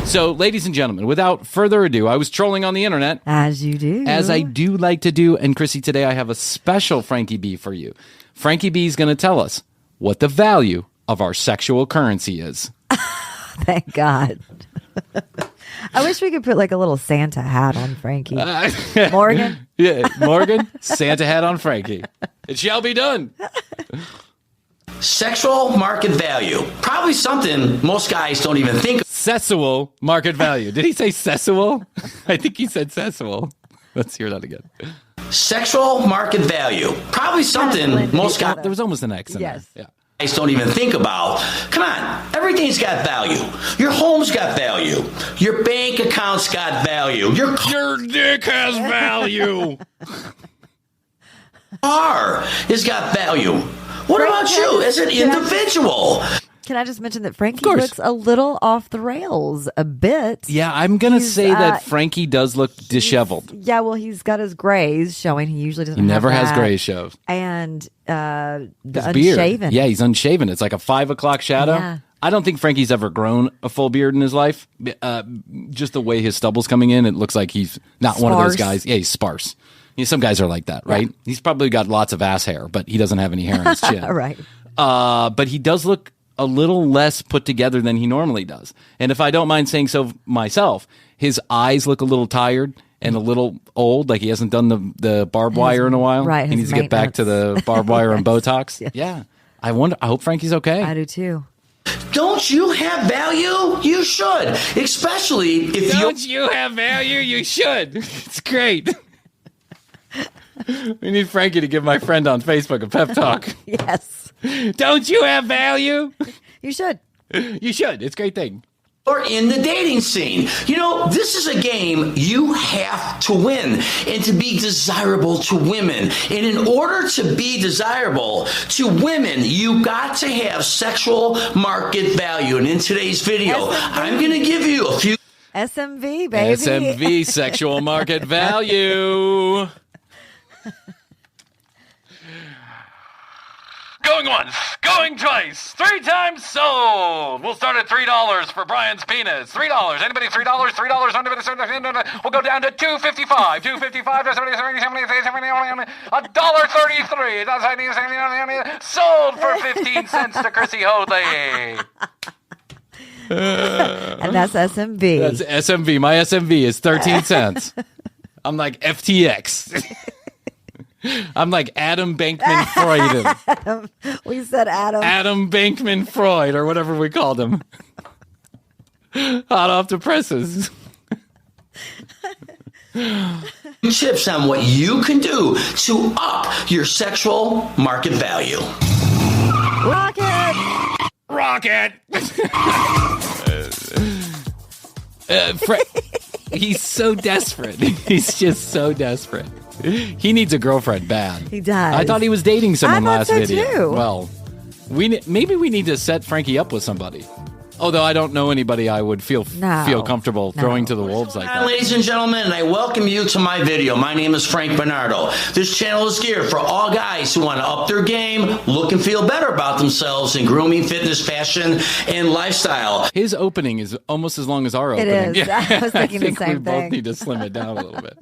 So, ladies and gentlemen, without further ado, I was trolling on the internet. As you do. As I do like to do. And Chrissy, today I have a special Frankie B for you. Frankie B is going to tell us what the value of our sexual currency is. Thank God. I wish we could put like a little Santa hat on Frankie. Morgan? Yeah, Morgan, Santa hat on Frankie. It shall be done. Sexual market value. Probably something most guys don't even think of. Sessual market value. Did he say sessual? I think he said sessual. Let's hear that again. Sexual market value. Probably something most guys... There was almost an X in there. Yeah. Guys don't even think about. Come on, everything's got value. Your home's got value. Your bank account's got value. Your dick has value. Car has got value. What about you as an individual? Can I just mention that Frankie looks a little off the rails a bit? Yeah, I'm going to say that Frankie does look disheveled. Yeah, well, he's got his grays showing. He usually doesn't have never has that. gray shows. And the his unshaven. Beard. Yeah, he's unshaven. It's like a 5 o'clock shadow. Yeah. I don't think Frankie's ever grown a full beard in his life. Just the way his stubble's coming in, it looks like he's not one of those guys. Yeah, he's sparse. You know, some guys are like that, right? Yeah. He's probably got lots of ass hair, but he doesn't have any hair on his chin. Right. But he does look a little less put together than he normally does. And if I don't mind saying so myself, his eyes look a little tired and a little old, like he hasn't done the barbed wire in a while. Right. He needs to get back to the barbed wire and Botox. Yeah. I hope Frankie's okay. I do too. Don't you have value? You should. Especially if Don't you have value? You should. It's great. We need Frankie to give my friend on Facebook a pep talk. Yes. Don't you have value? You should. You should. It's a great thing. Or in the dating scene. You know, this is a game you have to win and to be desirable to women. And in order to be desirable to women, you got to have sexual market value. And in today's video, I'm going to give you a few S.M.V, baby. S.M.V, sexual market value. Going once, going twice, 3 times sold. We'll start at $3 for Bryan's penis. $3. Anybody $3? $3. Anybody? We'll go down to $2.55. $2.55. $1.33. Sold for 15 cents to Chrissy Hoadley. And that's S.M.V. That's S.M.V. My S.M.V. is 13 cents. I'm like FTX. I'm like Adam Bankman-Freud. We said Adam. Adam Bankman-Freud, or whatever we called him. Hot off the presses. tips on what you can do to up your sexual market value. Rocket! He's so desperate. He's just so desperate. He needs a girlfriend bad. He does. I thought he was dating someone last video. Too. Well, maybe we need to set Frankie up with somebody. Although I don't know anybody I would feel comfortable throwing to the wolves like that. Ladies and gentlemen, and I welcome you to my video. My name is Frank Bernardo. This channel is geared for all guys who want to up their game, look and feel better about themselves in grooming, fitness, fashion, and lifestyle. His opening is almost as long as our opening. It is. Yeah. I was thinking the same we both need to slim it down a little bit.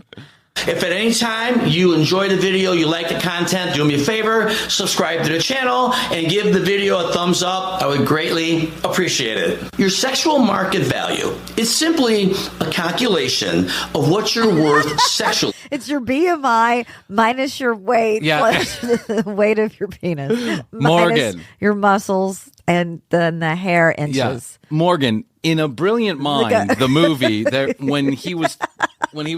If at any time you enjoy the video, you like the content, do me a favor, subscribe to the channel, and give the video a thumbs up. I would greatly appreciate it. Your sexual market value is simply a calculation of what you're worth sexually. It's your BMI minus your weight plus the weight of your penis. Morgan. Your muscles and then the hair inches. Yeah. Morgan, in A Brilliant Mind, the movie, when he was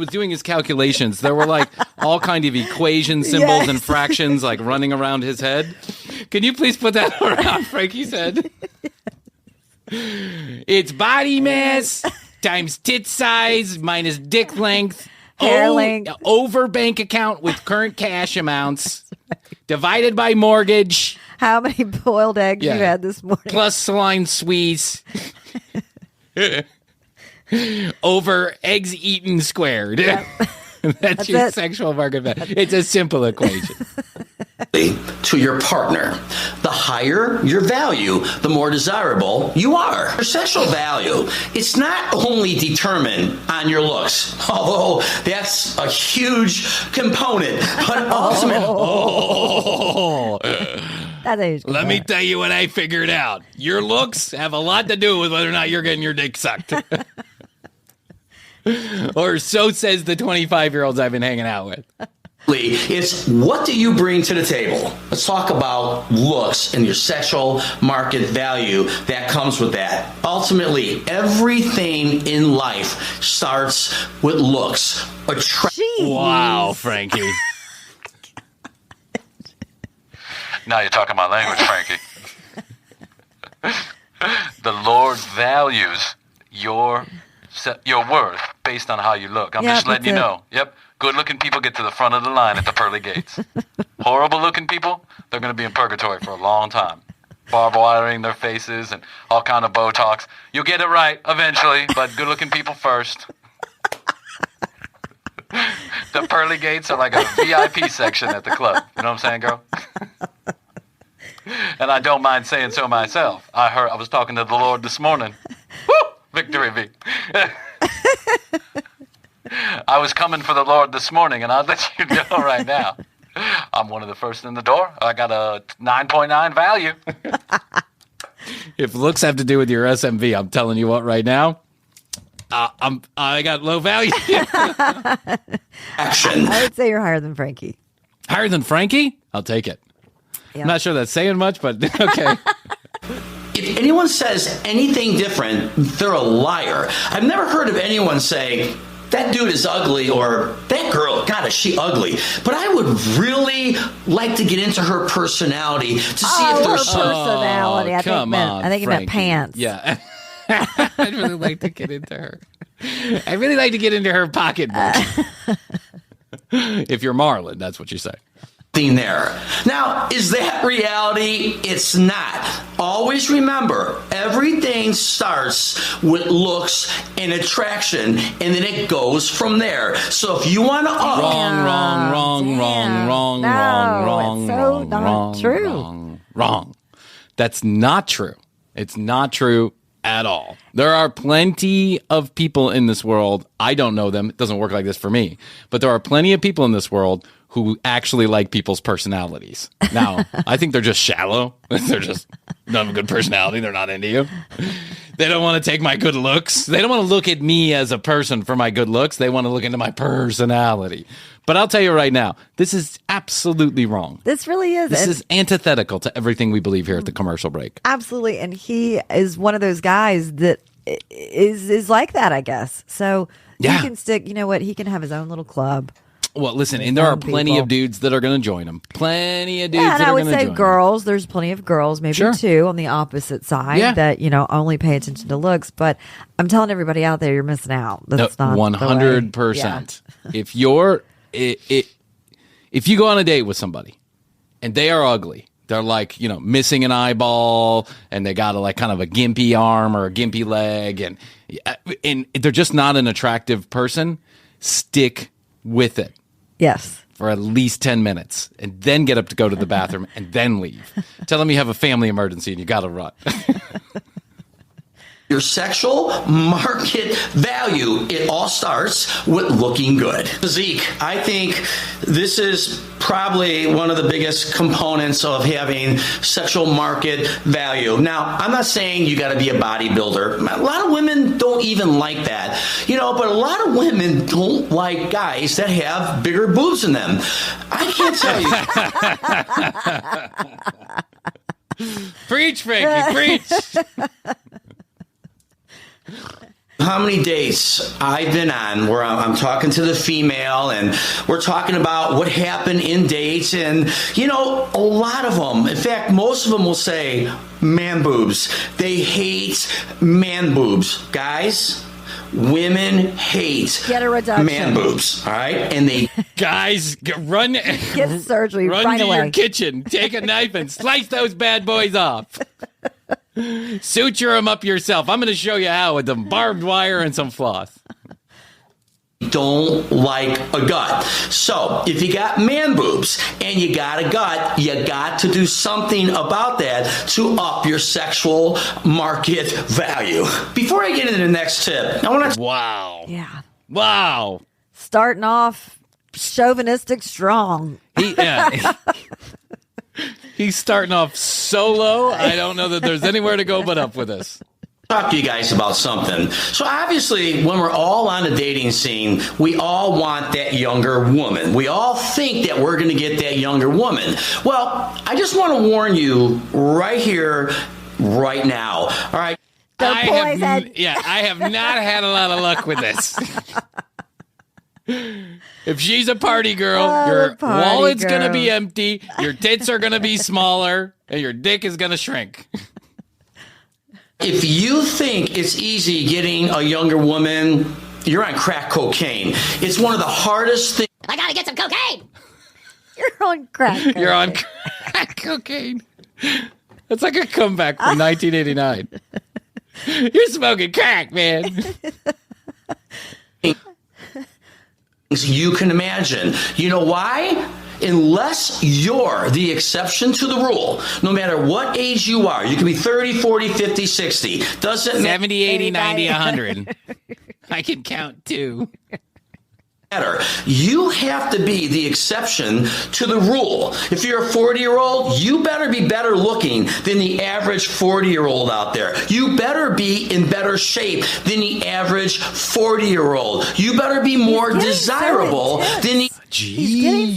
doing his calculations, there were like all kind of equation symbols and fractions like running around his head. Can you please put that around Frankie's head? It's body mass times tit size minus dick length. Hair length. Over bank account with current cash amounts divided by mortgage. How many boiled eggs you had this morning? Plus saline Suisse. Over eggs eaten squared. Yep. That's your sexual market value. It's a simple equation. To your partner, the higher your value, the more desirable you are. Your sexual value, it's not only determined on your looks, although that's a huge component, but ultimately... Let me tell you what I figured out. Your looks have a lot to do with whether or not you're getting your dick sucked. Or so says the 25-year-olds I've been hanging out with. It's what do you bring to the table? Let's talk about looks and your sexual market value that comes with that. Ultimately, everything in life starts with looks. Wow, Frankie. Now you're talking my language, Frankie. The Lord values your worth based on how you look. I'm just letting you know. Yep. Good-looking people get to the front of the line at the pearly gates. Horrible-looking people, they're going to be in purgatory for a long time. Barbed wiring their faces and all kind of Botox. You'll get it right eventually, but good-looking people first. The pearly gates are like a VIP section at the club. You know what I'm saying, girl? And I don't mind saying so myself. I was talking to the Lord this morning. Woo! Victory V. I was coming for the Lord this morning, and I'll let you know right now. I'm one of the first in the door. I got a 9.9 value. If looks have to do with your S.M.V, I'm telling you what right now. I got low value. Action. I would say you're higher than Frankie. Higher than Frankie? I'll take it. Yep. I'm not sure that's saying much, but okay. if anyone says anything different, they're a liar. I've never heard of anyone say, that dude is ugly, or that girl, God, is she ugly? But I would really like to get into her personality to see if there's her personality. I think it meant pants. Yeah. I'd really like to get into her. I'd really like to get into her pocketbook. If you're Marlon, that's what you say. There. Now, is that reality? It's not. Always remember, everything starts with looks and attraction, and then it goes from there. So if you want to wrong. That's not true. It's not true at all. There are plenty of people in this world. I don't know them. It doesn't work like this for me. But there are plenty of people in this world who actually like people's personalities. Now, I think they're just shallow. They're just not have a good personality. They're not into you. They don't want to take my good looks. They don't want to look at me as a person for my good looks. They want to look into my personality. But I'll tell you right now, this is absolutely wrong. This really is. This is antithetical to everything we believe here at the commercial break. Absolutely. And he is one of those guys that is like that, I guess. So he can stick, you know what? He can have his own little club. Well, listen, and there are plenty of dudes that are going to join him. Plenty of dudes that are going to join him. I would say girls. There's plenty of girls, maybe two on the opposite side that, only pay attention to looks. But I'm telling everybody out there, you're missing out. That's not 100%. If you're, if you go on a date with somebody and they are ugly, they're like, missing an eyeball and they got kind of a gimpy arm or a gimpy leg and they're just not an attractive person, stick with it. Yes. For at least 10 minutes and then get up to go to the bathroom and then leave. Tell them you have a family emergency and you got to run. Your sexual market value, it all starts with looking good. Physique, I think this is probably one of the biggest components of having sexual market value. Now, I'm not saying you got to be a bodybuilder. A lot of women don't even like that, but a lot of women don't like guys that have bigger boobs in them. I can't tell you. Preach, Frankie, preach. How many dates I've been on where I'm talking to the female and we're talking about what happened in dates, and a lot of them, in fact most of them will say man boobs. They hate man boobs. Guys, women hate man boobs, all right? And they guys get surgery run right to away. your kitchen, take a knife and slice those bad boys off. Suture them up yourself. I'm going to show you how with some barbed wire and some floss. Don't like a gut. So if you got man boobs and you got a gut, you got to do something about that to up your sexual market value. Before I get into the next tip, I want to... Wow. Yeah. Wow. Starting off chauvinistic strong. He's starting off so low, I don't know that there's anywhere to go but up with this. Talk to you guys about something. So obviously, when we're all on a dating scene, we all want that younger woman. We all think that we're going to get that younger woman. Well, I just want to warn you right here, right now. All right. I have not had a lot of luck with this. If she's a party girl, your wallet's going to be empty, your tits are going to be smaller, and your dick is going to shrink. If you think it's easy getting a younger woman, you're on crack cocaine. It's one of the hardest things. I gotta get some cocaine. You're on crack cocaine. You're on crack cocaine. That's like a comeback from 1989. You're smoking crack, man. You can imagine. You know why? Unless you're the exception to the rule, no matter what age you are, you can be 30, 40, 50, 60. Doesn't matter. 70, 80, 90, 100. I can count too. You have to be the exception to the rule. If you're a 40-year-old, you better be better looking than the average 40-year-old out there. You better be in better shape than the average 40-year-old. You better be more desirable than the He's getting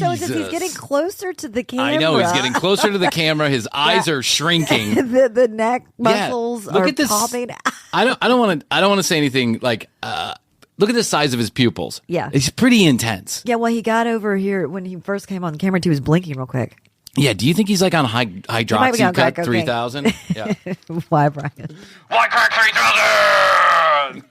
closer to the camera. I know, he's getting closer to the camera. His eyes are shrinking. the neck muscles Look are at this. popping. I don't want to say anything like look at the size of his pupils. Yeah. He's pretty intense. Yeah, well, he got over here when he first came on camera, he was blinking real quick. Yeah, do you think he's like on hydroxycut 3000? Yeah. Why, Bryan? Why crack 3000?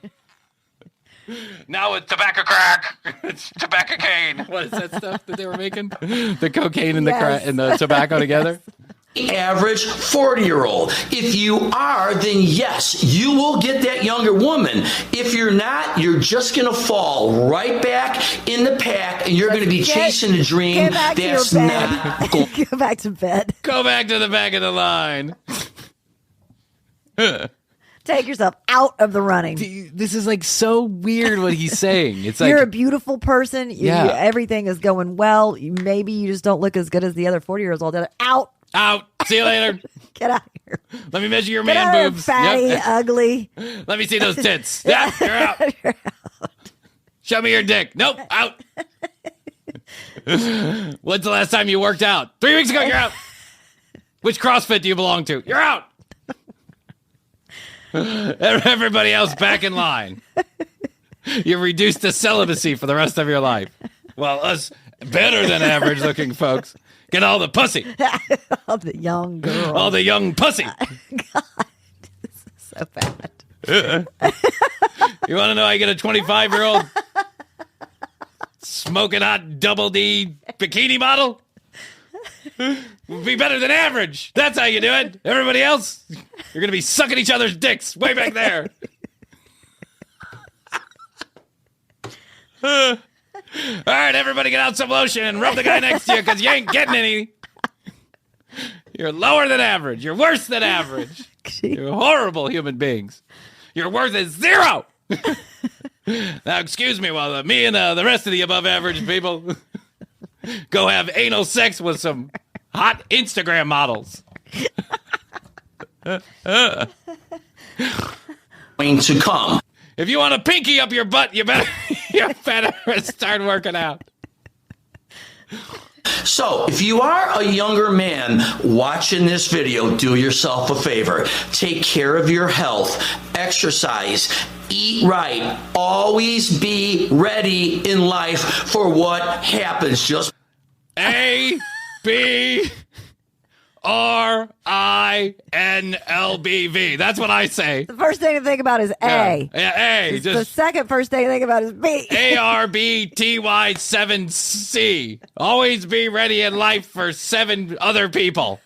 Now it's tobacco crack. It's tobacco cane. What is that stuff that they were making? The cocaine and the crack and the tobacco together? Average 40-year-old. If you are, then yes, you will get that younger woman. If you're not, you're just going to fall right back in the pack, and you're going to be chasing a dream that's not going. Go back to bed. Go back to the back of the line. Take yourself out of the running. This is like so weird what he's saying. It's like you're a beautiful person. Everything is going well. Maybe you just don't look as good as the other 40-year-olds all together. Out. See you later. Get out of here. Let me measure your Get man out of boobs. here, fatty, Yep. ugly. Let me see those tits. Yeah, you're out. You're out. Show me your dick. Nope, out. When's the last time you worked out? 3 weeks ago, you're out. Which CrossFit do you belong to? You're out. Everybody else back in line. You're reduced to celibacy for the rest of your life. Well, us better than average looking folks get all the pussy. All the young girls. All the young pussy. God, this is so bad. You want to know how you get a 25-year-old smoking hot double D bikini model? Would be better than average. That's how you do it. Everybody else, you're going to be sucking each other's dicks way back there. All right, everybody get out some lotion and rub the guy next to you because you ain't getting any. You're lower than average. You're worse than average. You're horrible human beings. Your worth is 0. Now, excuse me while me and the rest of the above average people go have anal sex with some hot Instagram models. Going to come. If you want a pinky up your butt, you better start working out. So, if you are a younger man watching this video, do yourself a favor. Take care of your health, exercise, eat right, always be ready in life for what happens. Just ABRINLBV. That's what I say. The first thing to think about is A. Yeah, A. The second first thing to think about is B. ARBTY7C. Always be ready in life for 7 other people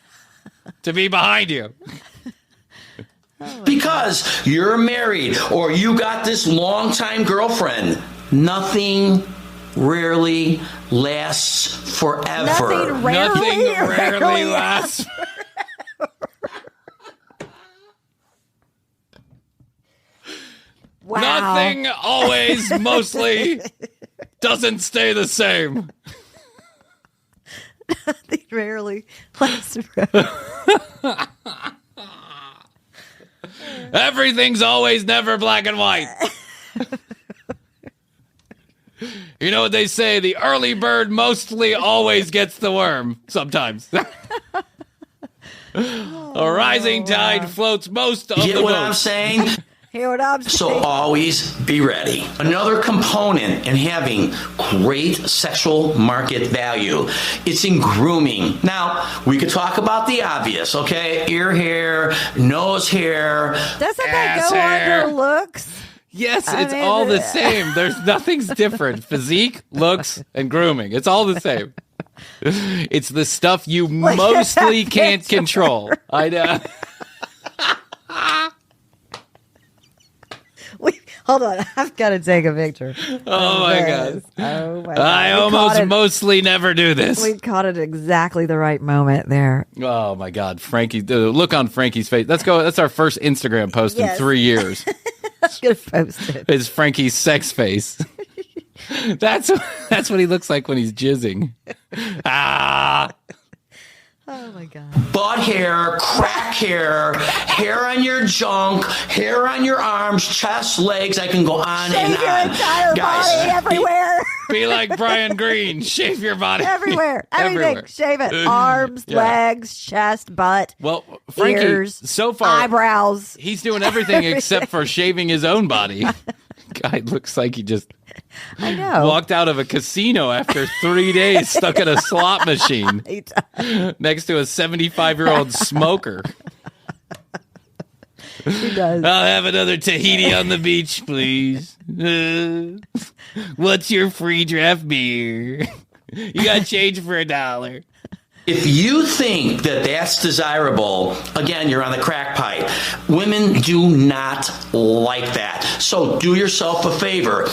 to be behind you. because you're married or you got this longtime girlfriend, nothing rarely lasts forever. Nothing rarely lasts. Wow. Nothing always, mostly doesn't stay the same. Nothing rarely lasts forever. Everything's always never black and white. You know what they say? The early bird mostly always gets the worm. Sometimes. A rising tide floats most of the Get what boats. I'm saying? Hear what I'm saying? So always be ready. Another component in having great sexual market value, it's in grooming. Now, we could talk about the obvious, okay? Ear hair, nose hair. Doesn't that ass go hair. under looks? Yes, it's all the same. There's nothing's different. Physique, looks, and grooming. It's all the same. It's the stuff you mostly can't control. I know. Wait, hold on. I've got to take a picture. Oh, my God. Oh, my God. I almost mostly never do this. We caught it exactly the right moment there. Oh, my God. Frankie, the look on Frankie's face. Let's go. That's our first Instagram post in 3 years. I'm going to post it. It's Frankie's sex face. That's what he looks like when he's jizzing. Ah. Oh my God. Butt hair, crack hair, hair on your junk, hair on your arms, chest, legs. I can go on Shave and your on. entire body everywhere. Be like Brian Green. Shave your body. Everywhere. Everything. Everywhere. Shave it. Arms, legs, chest, butt. Well, Frankie, ears, so far, eyebrows. he's doing everything except for shaving his own body. Guy looks like he just I know. walked out of a casino after 3 days stuck in a slot machine next to a 75-year-old smoker. He does. I'll have another Tahiti on the beach, please. What's your free draft beer? You got change for $1. If you think that that's desirable, again, you're on the crack pipe. Women do not like that. So do yourself a favor.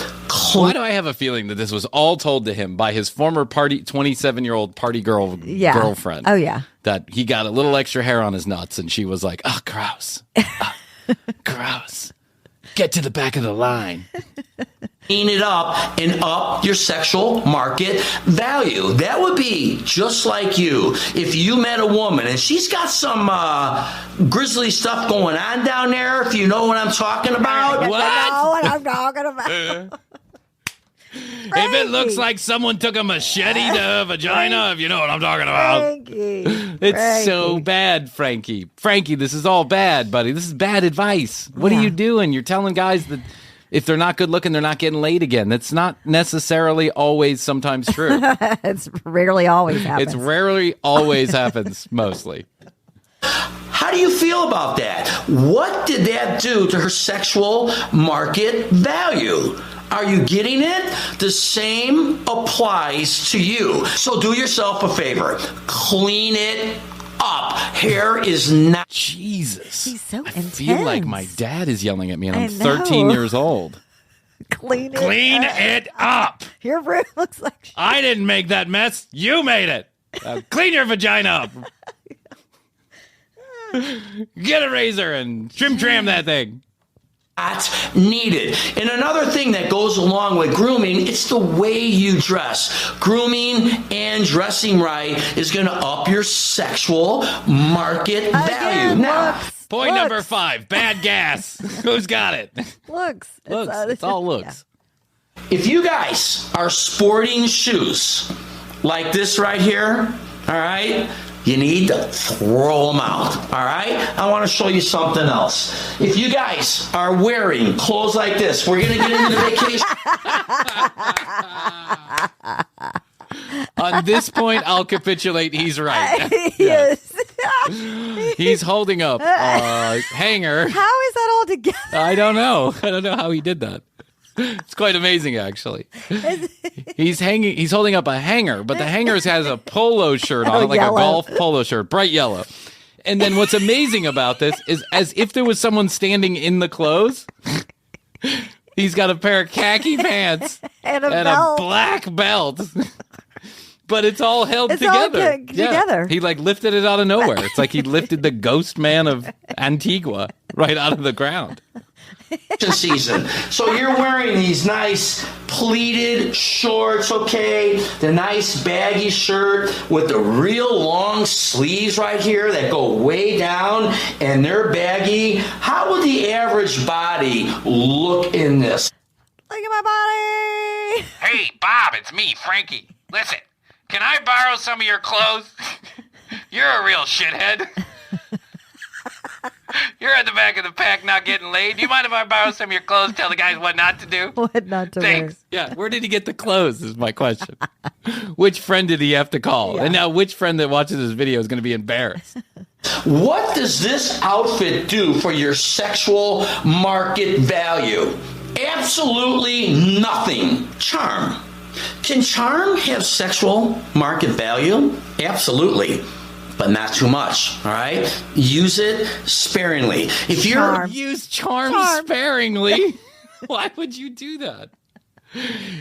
Why do I have a feeling that this was all told to him by his former 27-year-old party girlfriend? Oh, yeah. That he got a little extra hair on his nuts, and she was like, oh, gross. Gross. Get to the back of the line. Clean it up and up your sexual market value. That would be just like you. If you met a woman and she's got some grisly stuff going on down there, if you know what I'm talking about. What? I know what I'm talking about. If it looks like someone took a machete to a vagina, if you know what I'm talking about. Frankie. It's so bad, Frankie. Frankie, this is all bad, buddy. This is bad advice. What are you doing? You're telling guys that if they're not good looking, they're not getting laid again. That's not necessarily always sometimes true. It's rarely always happens. It's rarely always happens, mostly. How do you feel about that? What did that do to her sexual market value? Are you getting it? The same applies to you. So do yourself a favor. Clean it up. Hair is not... Jesus. He's so intense. I feel like my dad is yelling at me and I'm I know. 13 years old. Clean it up. Your room looks like... I didn't make that mess. You made it. Clean your vagina up. Get a razor and trim that thing. Not needed. And another thing that goes along with grooming, it's the way you dress. Grooming and dressing right is going to up your sexual market value. Now, point number 5, bad gas. Who's got it? Looks. It's all looks. If you guys are sporting shoes like this right here, all right, you need to throw them out, all right? I want to show you something else. If you guys are wearing clothes like this, we're going to get into vacation. On this point, I'll capitulate. He's right. Yes. He's holding up a hanger. How is that all together? I don't know. I don't know how he did that. It's quite amazing, actually. He's holding up a hanger, but the hanger has a polo shirt on it, like yellow. a golf polo shirt, bright yellow. And then what's amazing about this is as if there was someone standing in the clothes, he's got a pair of khaki pants and a black belt. But it's all held together. Together. He like lifted it out of nowhere. It's like he lifted the ghost man of Antigua right out of the ground. Season. So you're wearing these nice pleated shorts, okay? The nice baggy shirt with the real long sleeves right here that go way down and they're baggy. How would the average body look in this? Look at my body. Hey, Bob, it's me, Frankie. Listen, can I borrow some of your clothes? You're a real shithead. You're at the back of the pack not getting laid. Do you mind if I borrow some of your clothes? Tell the guys what not to do? What not to Thanks. wear. Yeah, where did he get the clothes is my question. Which friend did he have to call? Yeah. And now which friend that watches this video is going to be embarrassed? What does this outfit do for your sexual market value? Absolutely nothing. Charm. Can charm have sexual market value? Absolutely. But not too much, all right? Use it sparingly. If you're use charm sparingly, why would you do that?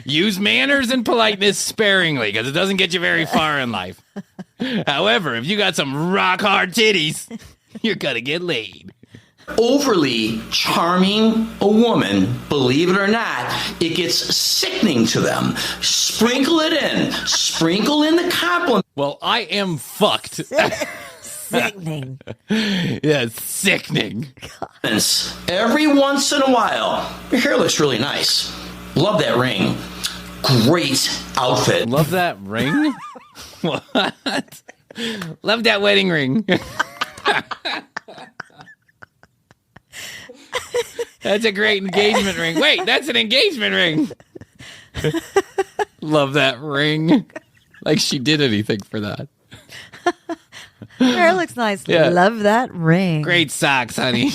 Use manners and politeness sparingly because it doesn't get you very far in life. However, if you got some rock hard titties, you're gonna get laid. overly charming a woman, believe it or not, it gets sickening to them. Sprinkle it in. Sprinkle in the compliment. Well, I am fucked. Sickening. Yeah, sickening. Every once in a while. Your hair looks really nice. Love that ring. Great outfit. Love that ring? What? Love that wedding ring. That's a great engagement ring. Wait, that's an engagement ring. Love that ring. Like she did anything for that. Hair looks nice. Yeah. Love that ring. Great socks, honey.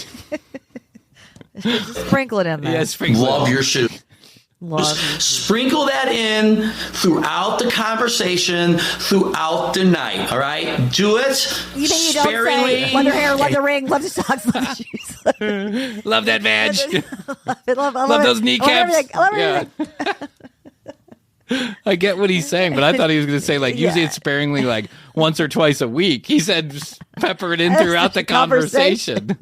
Just sprinkle it in there. Yeah, sprinkle it. Love your shoes. Love Sprinkle that in throughout the conversation, throughout the night. All right, do it. You think you don't sparingly. say, love your hair, love the ring, love the socks, love the shoes. Love that badge. love those kneecaps. I love everything. Yeah. I get what he's saying, but I thought he was going to say, like, use it sparingly, like, once or twice a week. He said just pepper it in throughout the conversation.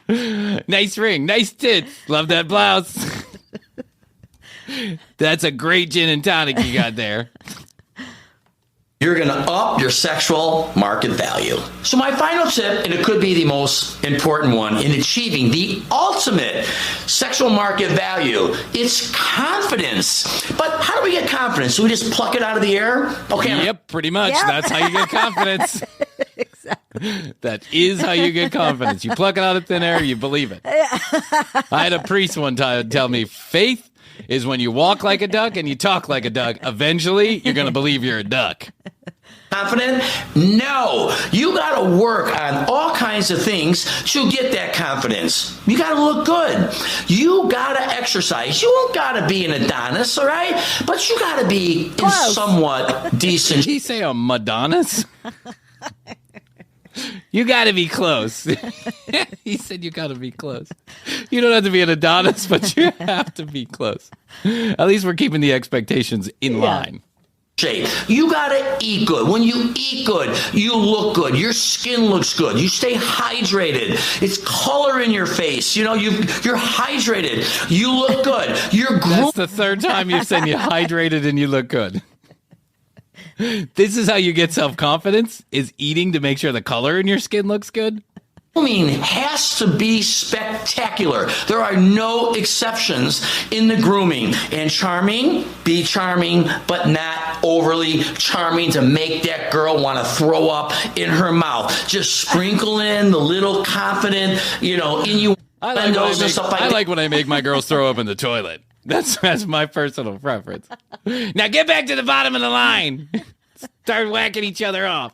Nice ring. Nice tits. Love that blouse. That's a great gin and tonic you got there. You're going to up your sexual market value. So my final tip, and it could be the most important one in achieving the ultimate sexual market value, it's confidence. But how do we get confidence? Do we just pluck it out of the air? Okay. Yep, pretty much. Yep. That's how you get confidence. Exactly. That is how you get confidence. You pluck it out of thin air, you believe it. I had a priest one time tell me, faith is when you walk like a duck and you talk like a duck. Eventually, you're going to believe you're a duck. Confident? No. You got to work on all kinds of things to get that confidence. You got to look good. You got to exercise. You don't got to be an Adonis, all right? But you got to be in somewhat decent. Did he say a Madonnas? You got to be close. He said you got to be close. You don't have to be an Adonis, but you have to be close. At least we're keeping the expectations in line. Shape. You gotta eat good. When you eat good, you look good. Your skin looks good. You stay hydrated. It's color in your face. You know, you're hydrated. You look good. That's the third time you've said you're hydrated and you look good. This is how you get self-confidence, is eating to make sure the color in your skin looks good. Grooming has to be spectacular. There are no exceptions in the grooming. And charming, be charming, but not overly charming to make that girl want to throw up in her mouth. Just sprinkle in the little confident, innuendos and stuff like that. I like when I make my girls throw up in the toilet. That's my personal preference. Now get back to the bottom of the line. Start whacking each other off.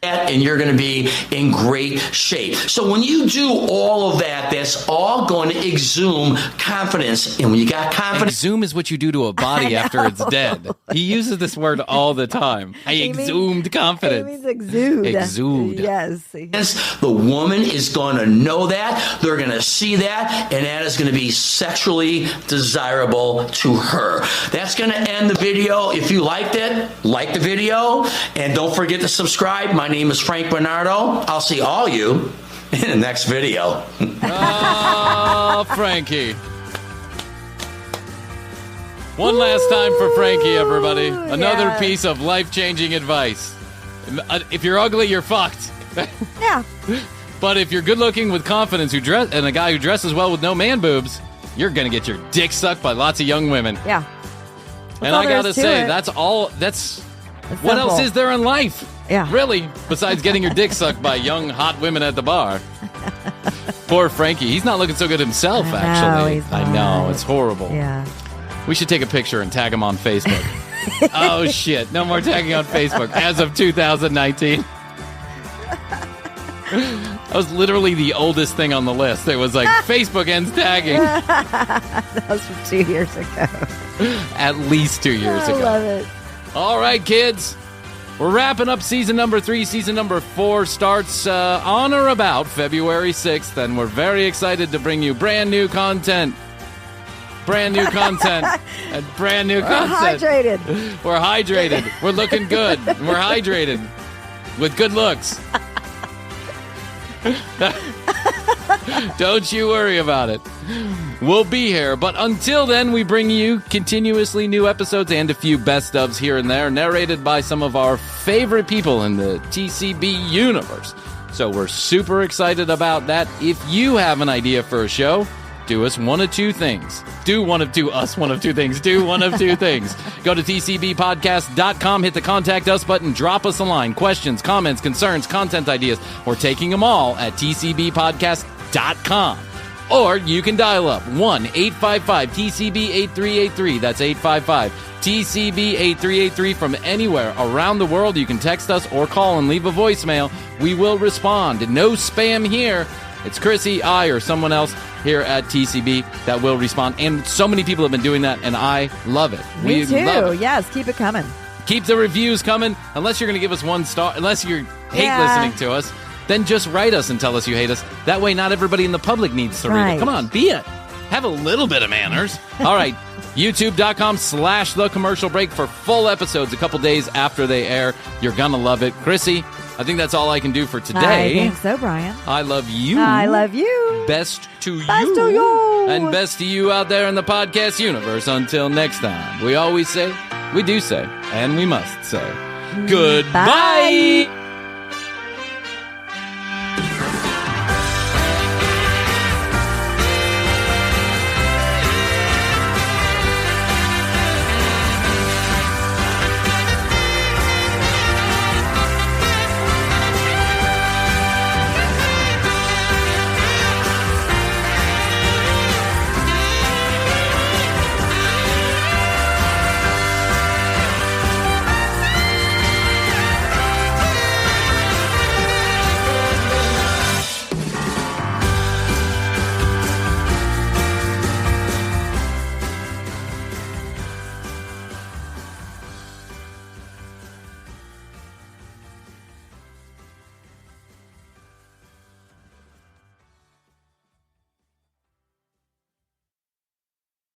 And you're going to be in great shape. So when you do all of that, that's all going to exude confidence. And when you got confidence... Exhume is what you do to a body after it's dead. He uses this word all the time. I exhumed confidence. It means exude. Exude. Yes. The woman is going to know that. They're going to see that. And that is going to be sexually desirable to her. That's going to end the video. If you liked it, like the video. And don't forget to subscribe. My name is Frank Bernardo. I'll see all you in the next video. Oh, Frankie. One last time for Frankie, everybody. Another piece of life-changing advice. If you're ugly, you're fucked. Yeah. But if you're good-looking with confidence and a guy who dresses well with no man boobs, you're going to get your dick sucked by lots of young women. Yeah. And I got to say, that's what else is there in life? Yeah. Really, besides getting your dick sucked by young, hot women at the bar. Poor Frankie. He's not looking so good himself, actually. I know. It's horrible. Yeah. We should take a picture and tag him on Facebook. Oh, shit. No more tagging on Facebook as of 2019. That was literally the oldest thing on the list. It was like, Facebook ends tagging. That was from 2 years ago. At least 2 years ago. I love it. All right, kids. We're wrapping up season number 3. Season number 4 starts on or about February 6th, and we're very excited to bring you brand new content. Brand new content. And brand new content. Hydrated. We're hydrated. We're looking good. We're hydrated. With good looks. Don't you worry about it. We'll be here. But until then, we bring you continuously new episodes and a few best ofs here and there, narrated by some of our favorite people in the TCB universe. So we're super excited about that. If you have an idea for a show, do us one of two things. Do one of two things. Go to tcbpodcast.com, hit the Contact Us button, drop us a line. Questions, comments, concerns, content ideas. We're taking them all at tcbpodcast.com. Or you can dial up 1-855-TCB-8383. That's 855-TCB-8383 from anywhere around the world. You can text us or call and leave a voicemail. We will respond. No spam here. It's Chrissy, I, or someone else here at TCB that will respond. And so many people have been doing that, and I love it. Me too. Love it. Yes, keep it coming. Keep the reviews coming. Unless you're going to give us 1 star, unless you hate listening to us, then just write us and tell us you hate us. That way, not everybody in the public needs to read it. Come on, have a little bit of manners. All right, youtube.com/The Commercial Break for full episodes a couple days after they air. You're going to love it. Chrissy, I think that's all I can do for today. I think so, Brian. I love you. I love you. Best to you. Best to you. And best to you out there in the podcast universe. Until next time, we always say, we do say, and we must say, goodbye. Bye.